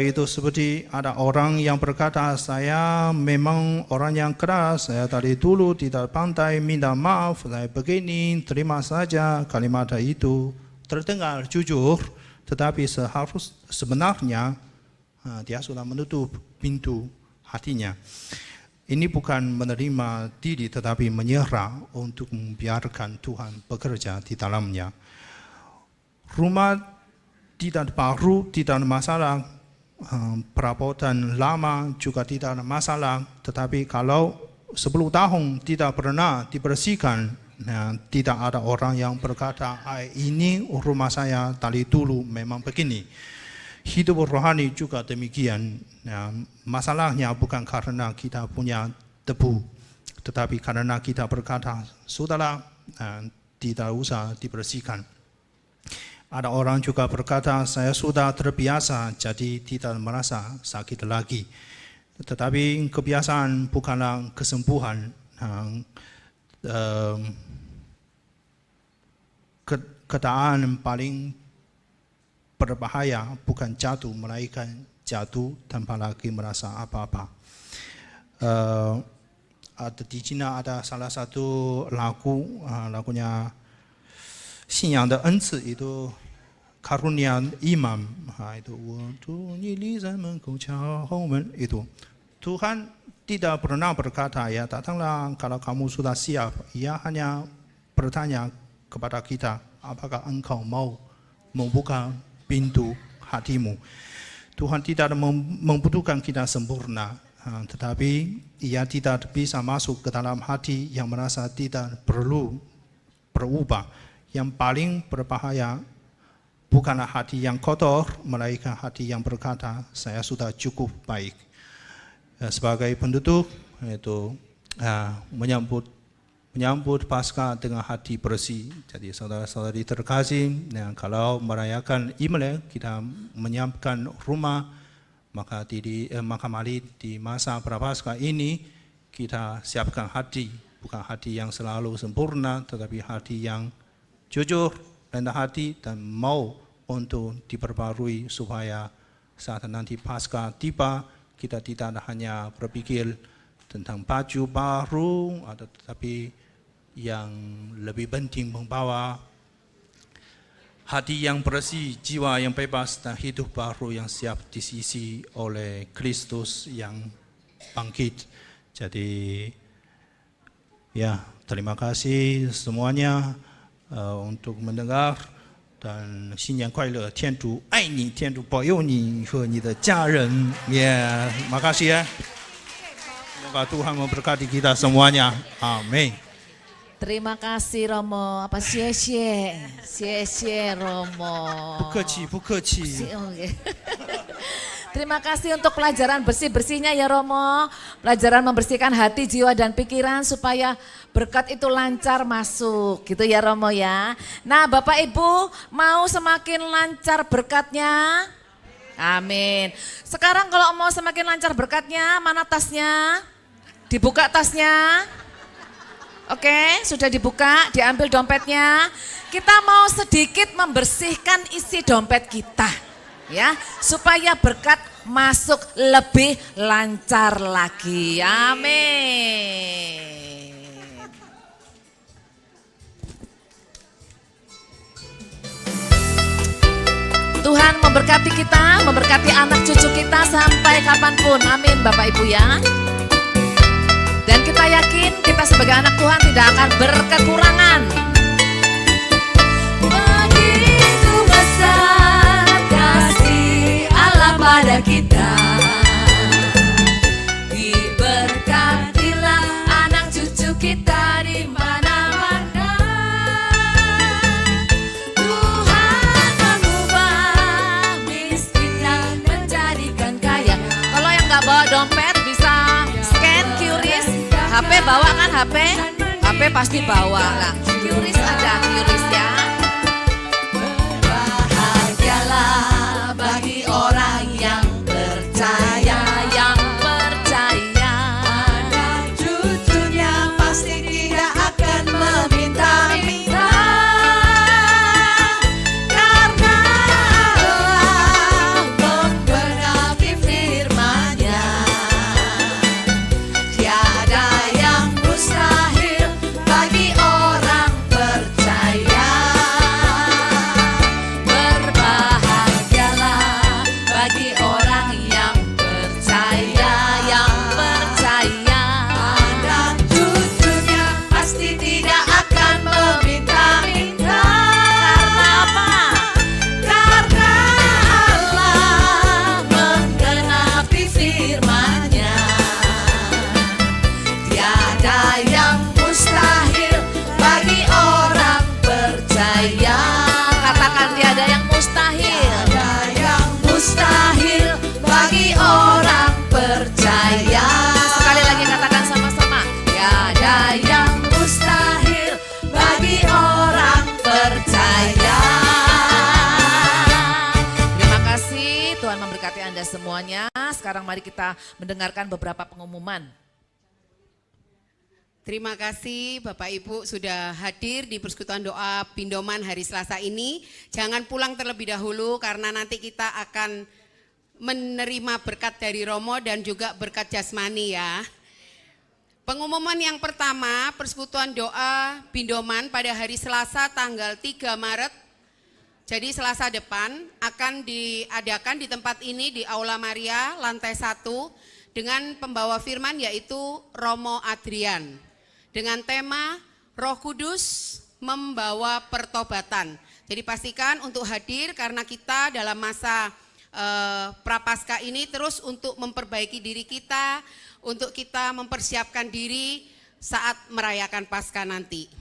Itu seperti ada orang yang berkata, saya memang orang yang keras, saya dari dulu tidak pandai minta maaf, saya begini, terima saja. Kalimat itu terdengar jujur, tetapi sebenarnya dia sudah menutup pintu hatinya. Ini bukan menerima diri tetapi menyerah untuk membiarkan Tuhan bekerja di dalamnya. Rumah tidak baru, tidak ada masalah, perabotan lama juga tidak ada masalah, tetapi kalau 10 tahun tidak pernah dibersihkan, tidak ada orang yang berkata, ini rumah saya dari dulu memang begini. Hidup rohani juga demikian. Masalahnya bukan karena kita punya debu, tetapi karena kita berkata, sudahlah, tidak usah dibersihkan. Ada orang juga berkata, saya sudah terbiasa, jadi tidak merasa sakit lagi. Tetapi kebiasaan bukanlah kesembuhan. Keadaan paling berbahaya bukan jatuh, melainkan jatuh tanpa lagi merasa apa-apa. Di China ada salah satu lagu, lagunya 信仰的恩赐 itu karunia imam, itu waktu在门口敲门 itu. Tuhan tidak pernah berkata, ya datanglah kalau kamu sudah siap. Ia hanya bertanya kepada kita, apakah engkau mau membuka pintu hatimu. Tuhan tidak membutuhkan kita sempurna, tetapi ia tidak bisa masuk ke dalam hati yang merasa tidak perlu berubah. Yang paling berbahaya bukanlah hati yang kotor, melainkan hati yang berkata, saya sudah cukup baik. Sebagai penduduk, itu menyambut Paskah dengan hati bersih. Jadi saudara-saudari terkasih, kalau merayakan Imlek, kita menyiapkan rumah, maka mari di masa Prapaskah ini kita siapkan hati, bukan hati yang selalu sempurna, tetapi hati yang jujur, rendah hati, dan mau untuk diperbarui supaya saat nanti Paskah tiba, kita tidak hanya berpikir tentang baju baru, tetapi yang lebih penting membawa hati yang bersih, jiwa yang bebas, dan hidup baru yang siap diisi oleh Kristus yang bangkit. Jadi, ya, terima kasih semuanya untuk mendengar, dan 新年快乐，天主爱你，天主保佑你和你的家人。makasih ya. Semoga Tuhan memberkati kita semuanya. Amin. Terima kasih Romo. Apa xie Romo. 不客气，不客气。 Terima kasih untuk pelajaran bersih-bersihnya ya Romo. Pelajaran membersihkan hati, jiwa, dan pikiran supaya berkat itu lancar masuk. Gitu ya Romo ya. Nah Bapak Ibu mau semakin lancar berkatnya? Amin. Sekarang kalau mau semakin lancar berkatnya, mana tasnya? Dibuka tasnya. Oke, sudah dibuka, diambil dompetnya. Kita mau sedikit membersihkan isi dompet kita. Ya, supaya berkat masuk lebih lancar lagi. Amin. Tuhan memberkati kita, memberkati anak cucu kita sampai kapanpun. Amin Bapak Ibu ya. Dan kita yakin kita sebagai anak Tuhan tidak akan berkekurangan. Begitu besar kasih Allah pada kita, diberkatilah anak cucu kita di mana-mana. Tuhan mengubah miskin dan menjadikan kaya. Kalau yang nggak bawa dompet bisa scan QRIS. HP bawa kan HP? HP pasti bawa lah. QRIS ada QRIS ya. Berbahagialah bagi orang yang percaya, yang percaya. Anak cucunya pasti tidak akan meminta-minta, karena Allah memberkati firman-Nya. Tiada yang mustahil bagi orang percaya. Tuhan memberkati Anda semuanya. Sekarang mari kita mendengarkan beberapa pengumuman. Terima kasih Bapak Ibu sudah hadir di persekutuan doa Pindoman hari Selasa ini. Jangan pulang terlebih dahulu karena nanti kita akan menerima berkat dari Romo dan juga berkat jasmani ya. Pengumuman yang pertama, persekutuan doa Pindoman pada hari Selasa tanggal 3 Maret. Jadi Selasa depan akan diadakan di tempat ini di Aula Maria lantai 1 dengan pembawa firman yaitu Romo Adrian. Dengan tema Roh Kudus membawa pertobatan. Jadi pastikan untuk hadir karena kita dalam masa Prapaskah ini terus untuk memperbaiki diri kita, untuk kita mempersiapkan diri saat merayakan Paskah nanti.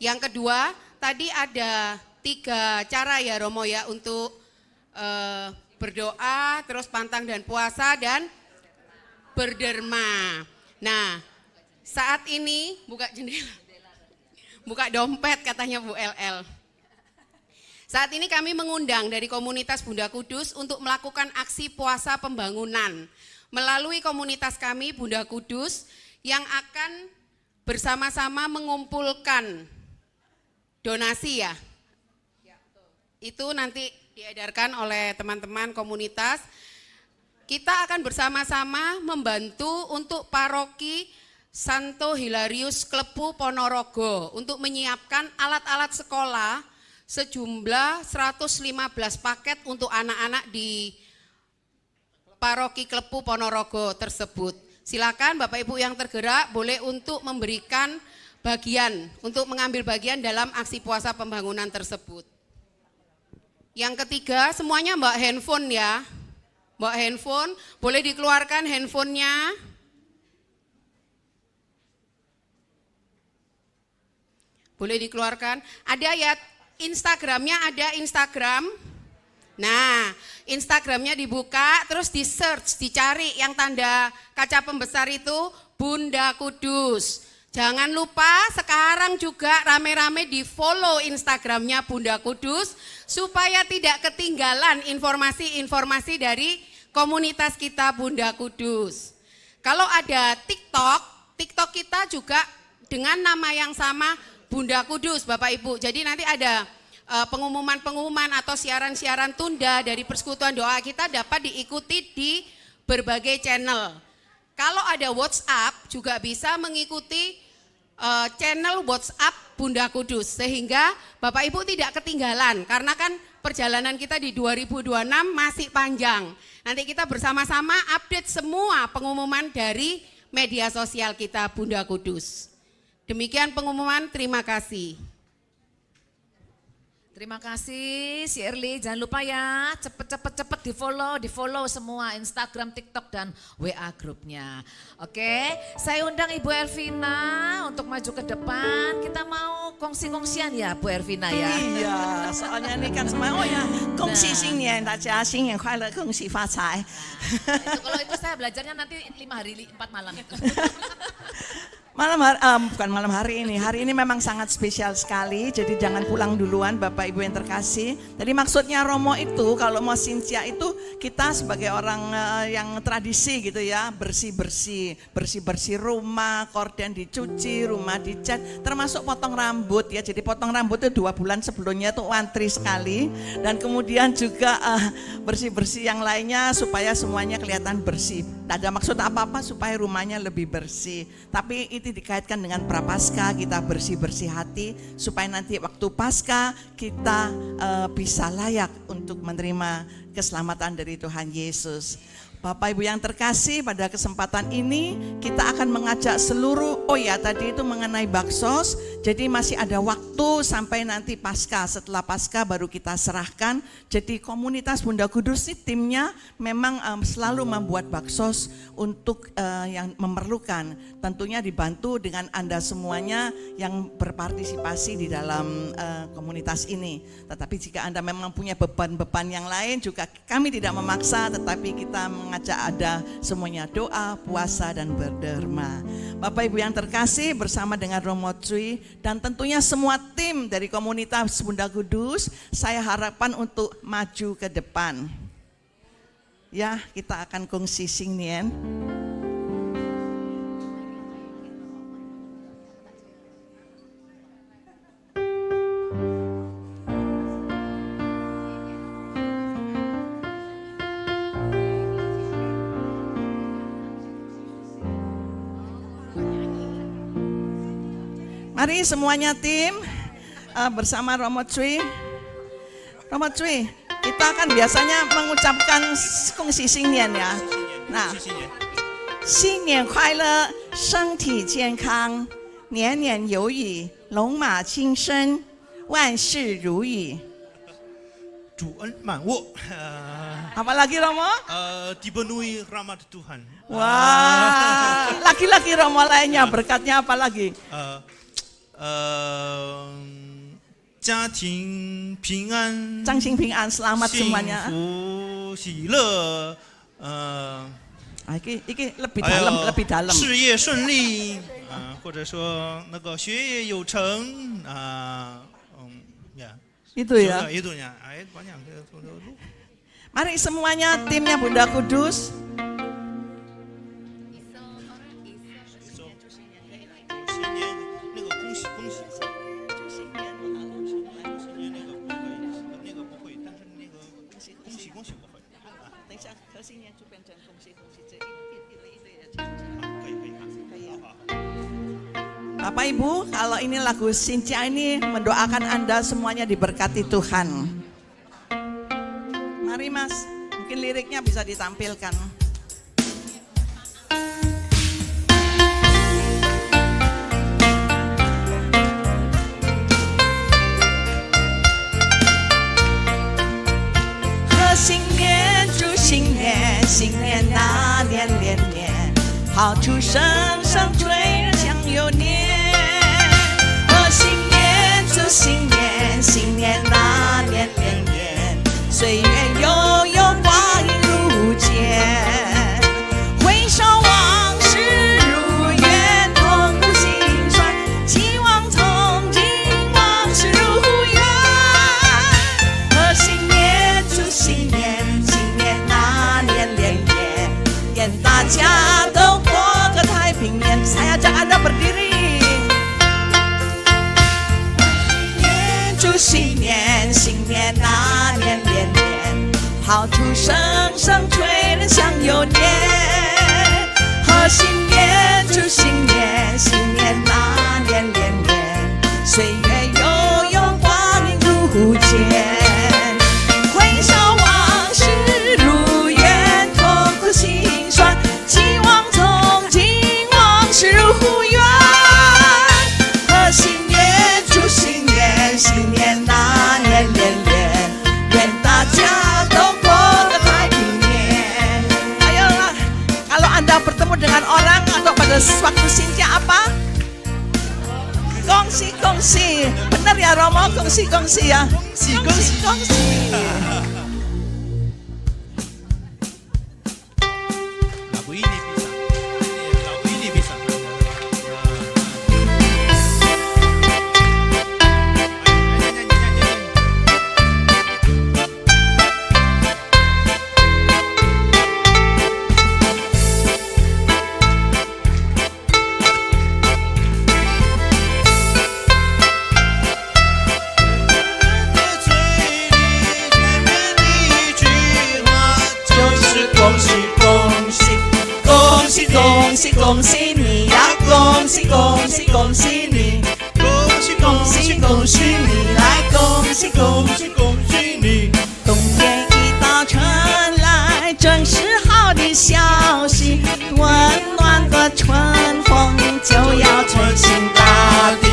Yang kedua, tadi ada 3 cara ya Romo ya untuk berdoa, terus pantang dan puasa dan berderma. Nah, saat ini buka jendela, buka dompet katanya Bu LL. Saat ini kami mengundang dari komunitas Bunda Kudus untuk melakukan aksi puasa pembangunan melalui komunitas kami Bunda Kudus yang akan bersama-sama mengumpulkan donasi ya. Itu nanti diedarkan oleh teman-teman komunitas. Kita akan bersama-sama membantu untuk paroki Santo Hilarius Klepu Ponorogo untuk menyiapkan alat-alat sekolah sejumlah 115 paket untuk anak-anak di paroki Klepu Ponorogo tersebut. Silakan Bapak Ibu yang tergerak boleh untuk memberikan bagian, untuk mengambil bagian dalam aksi puasa pembangunan tersebut. Yang ketiga, semuanya bawa handphone ya. Bawa handphone, boleh dikeluarkan handphonenya. Boleh dikeluarkan. Ada ya Instagramnya, ada Instagram. Nah, Instagramnya dibuka, terus di search, dicari yang tanda kaca pembesar itu Bunda Kudus. Jangan lupa sekarang juga rame-rame di follow Instagramnya Bunda Kudus supaya tidak ketinggalan informasi-informasi dari komunitas kita Bunda Kudus. Kalau ada TikTok kita juga dengan nama yang sama Bunda Kudus Bapak Ibu. Jadi nanti ada pengumuman-pengumuman atau siaran-siaran tunda dari persekutuan doa kita dapat diikuti di berbagai channel. Kalau ada WhatsApp juga bisa mengikuti channel WhatsApp Bunda Kudus sehingga Bapak Ibu tidak ketinggalan karena kan perjalanan kita di 2026 masih panjang. Nanti kita bersama-sama update semua pengumuman dari media sosial kita Bunda Kudus. Demikian pengumuman, terima kasih. Terima kasih si Erli, jangan lupa ya cepet di follow semua Instagram, TikTok dan WA grupnya. Oke, saya undang Ibu Ervina untuk maju ke depan. Kita mau kongsi-kongsian ya Bu Ervina ya. Iya, soalnya ini kan semua oh ya, kongsi 新年大家新年快乐，恭喜发财。 Kalau itu saya belajarnya nanti 5 hari 4 malam itu. Bukan malam hari ini memang sangat spesial sekali, jadi jangan pulang duluan Bapak Ibu yang terkasih. Jadi maksudnya Romo itu kalau mau Sincia itu kita sebagai orang yang tradisi gitu ya, bersih-bersih rumah, korden dicuci, rumah dicat, termasuk potong rambut ya. Jadi potong rambut itu 2 bulan sebelumnya tuh antri sekali, dan kemudian juga bersih-bersih yang lainnya supaya semuanya kelihatan bersih. Tidak ada maksud apa-apa supaya rumahnya lebih bersih. Tapi itu dikaitkan dengan Prapaskah, kita bersih-bersih hati supaya nanti waktu Paskah kita bisa layak untuk menerima keselamatan dari Tuhan Yesus. Bapak Ibu yang terkasih, pada kesempatan ini kita akan mengajak seluruh, tadi itu mengenai baksos, jadi masih ada waktu sampai nanti Paskah. Setelah Paskah baru kita serahkan. Jadi komunitas Bunda Kudus ini timnya memang selalu membuat baksos untuk yang memerlukan. Tentunya dibantu dengan Anda semuanya yang berpartisipasi di dalam komunitas ini. Tetapi jika Anda memang punya beban-beban yang lain juga kami tidak memaksa, tetapi kita mengajak ada semuanya doa, puasa dan berderma. Bapak Ibu yang terkasih, bersama dengan Romo Cui dan tentunya semua tim dari komunitas Bunda Kudus, saya harapkan untuk maju ke depan. Ya, kita akan kongsi singnian. Mari semuanya tim bersama Romo Cui. Romo Cui, kita kan biasanya mengucapkan kongsi singnian ya. Nah, 新年快乐，身体健康，年年有余，龙马精神，万事如意。 主恩满沃， Apalagi Romo? dipenuhi rahmat Tuhan. Wah, laki-laki Romo lainnya berkatnya apa lagi? 家庭平安， Cang Sing Ping An, selamat 幸 semuanya. 福喜乐， Iki lebih 还 dalam, 有 lebih dalam. 事业顺利，或者说那个学业有成，ya. Itu ya. Itunya, banyak. Mari semuanya timnya Bunda Kudus. 新年那个恭喜恭喜，那个不会，但是那个恭喜恭喜我会。等一下，和新年就变成恭喜恭喜，这一对的。可以，好。 Bapak Ibu, kalau ini lagu Cynthia ini mendoakan Anda semuanya diberkati Tuhan. Mari Mas, mungkin liriknya bisa ditampilkan. He 新年祝新年，新年那年连年，好处声声追人享有年。 新年祝新年，新年那年连年，岁月悠悠，光阴如箭。回首往事如烟，痛苦心酸，期望憧憬往事如愿。贺新年祝新年，新年那年连年，愿大家都过个太平年。Saya ajak Anda berdiri. 祝新年，新年那年连年，好处声声催人享有年。贺新年，祝新年，新年那年连年，岁月悠悠，光阴如箭。回首往事如烟，痛苦心酸，期望憧憬往事如愿。贺新年，祝新年，新年那年连连，愿大家都过个太平年。Ayolah, kalau Anda bertemu dengan orang atau pada waktu Cynthia apa? Kongsi-kongsi. Benar ya Romo, kongsi-kongsi ya. Kongsi-kongsi. Lagu ini bisa.恭喜你呀，恭喜恭喜恭喜你，恭喜恭喜恭喜你，来恭喜恭喜恭喜你。冬天一到春来，正是好的消息，温暖的春风就要吹醒大地。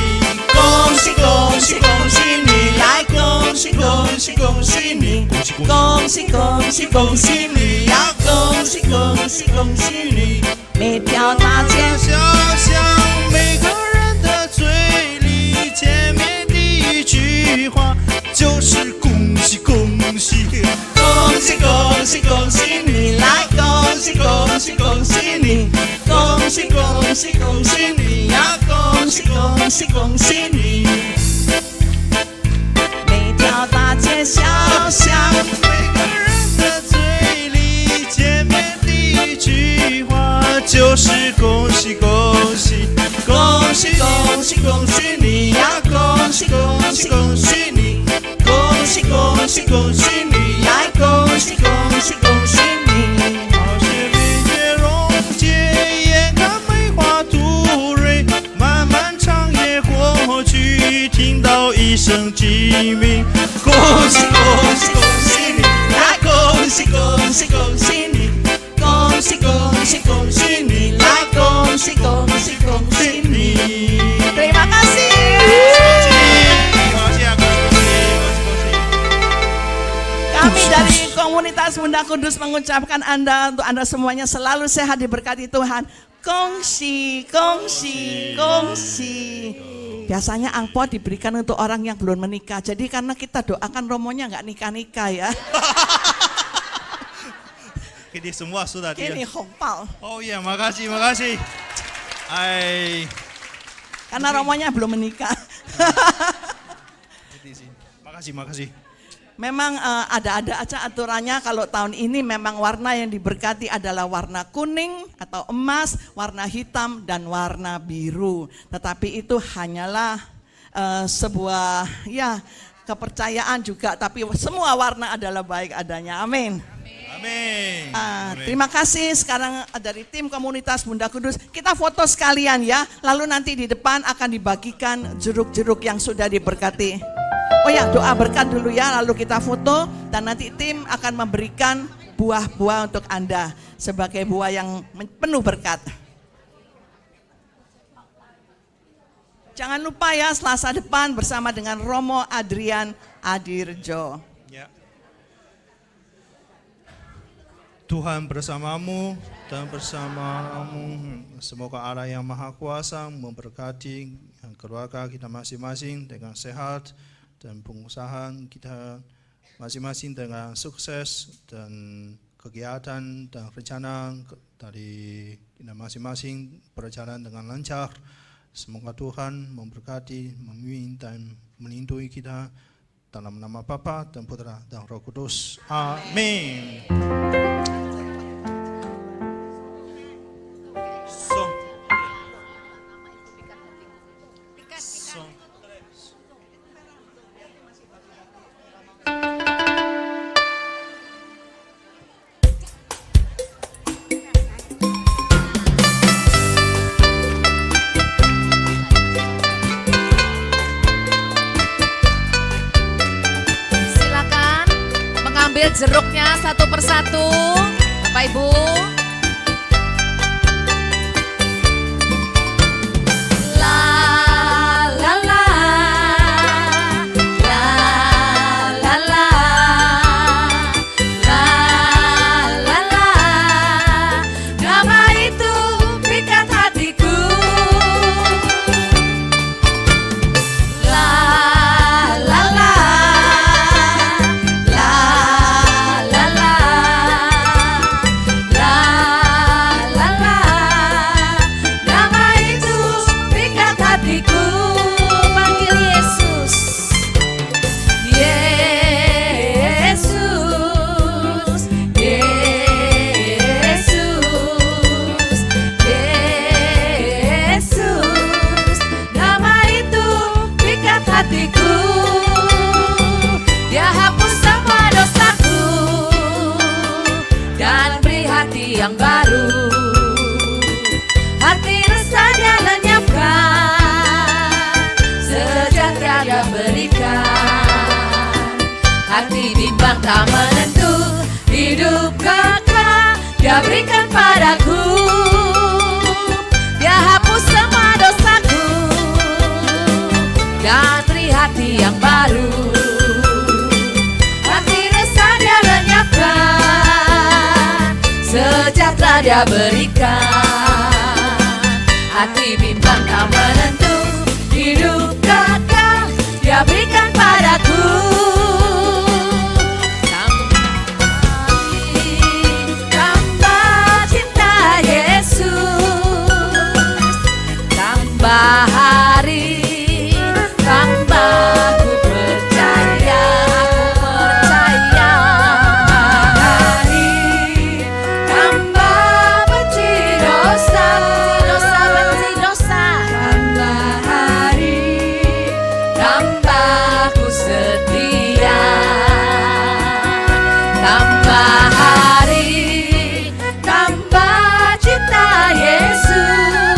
恭喜恭喜恭喜你，来恭喜恭喜恭喜你，恭喜恭喜恭喜你呀，恭喜恭喜恭喜你。每条大街小巷，每个人的嘴里，见面第一句话就是恭喜恭喜，恭喜恭喜恭喜你，来恭喜恭喜恭喜你，恭喜恭喜恭喜你呀，恭喜恭喜恭喜你。每条大街小巷，每个人的嘴里。都是恭喜恭喜，恭喜恭喜恭喜你呀！恭喜恭喜恭喜你，恭喜恭喜恭喜你呀！恭喜恭喜恭喜你。好些理解溶解，眼看梅花吐蕊，漫漫长夜过去，听到一声鸡鸣，恭喜恭喜恭喜你呀！恭喜恭喜恭喜你。恭喜恭喜恭喜你，来恭喜恭喜恭喜你。Terima kasih. Kami dari komunitas Bunda Kudus mengucapkan untuk Anda semuanya selalu sehat diberkati Tuhan. Kongsi, kongsi, kongsi. Biasanya angpau diberikan untuk orang yang belum menikah. Jadi karena kita doakan Romonya nggak nikah-nikah ya. Ini semua sudah dia. Ini hongpao. Oh iya, makasih, makasih. Karena Romonya belum menikah. Makasih, makasih. Memang ada aja aturannya. Kalau tahun ini memang warna yang diberkati adalah warna kuning atau emas, warna hitam dan warna biru. Tetapi itu hanyalah sebuah kepercayaan juga. Tapi semua warna adalah baik adanya. Amin. Amin. Terima kasih. Sekarang dari tim komunitas Bunda Kudus kita foto sekalian ya. Lalu nanti di depan akan dibagikan jeruk-jeruk yang sudah diberkati. Oh ya, doa berkat dulu ya, lalu kita foto dan nanti tim akan memberikan buah-buah untuk Anda sebagai buah yang penuh berkat. Jangan lupa ya, Selasa depan bersama dengan Romo Adrian Adirjo. Ya. Tuhan bersamamu dan bersamamu. Semoga Allah yang Maha Kuasa memberkati keluarga kita masing-masing dengan sehat, dan pengusaha kita masing-masing dengan sukses, dan kegiatan dan rencana dari kita masing-masing berjalan dengan lancar. Semoga Tuhan memberkati, memimpin dan melindungi kita dalam nama Bapa dan Putra dan Roh Kudus. Amin. Jeruknya satu persatu, Bapak Ibu. Yang baru, hati rasanya lenyapkan, sejahtera berikan, hati bimbang tak menentu, hidup kekal Dia berikan padaku, Dia hapus semua dosaku, dan beri hati yang baru, hati resah Dia lenyapkan, sejahtera Dia berikan, hati bimbang tak menentu, hidup kekal Dia berikan padaku. Tambah cinta Yesus, tambah hari, tambah ku percaya, hari, tambah benci dosa, hari, tambah cinta Yesus.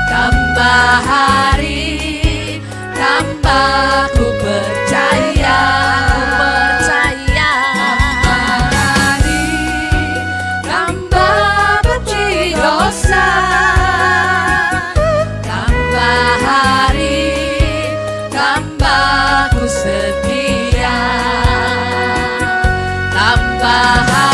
Tambah hari, tambah ku percaya. Tambah hari, tambah benci dosa. Tambah hari, tambah ku setia. Tambah hari,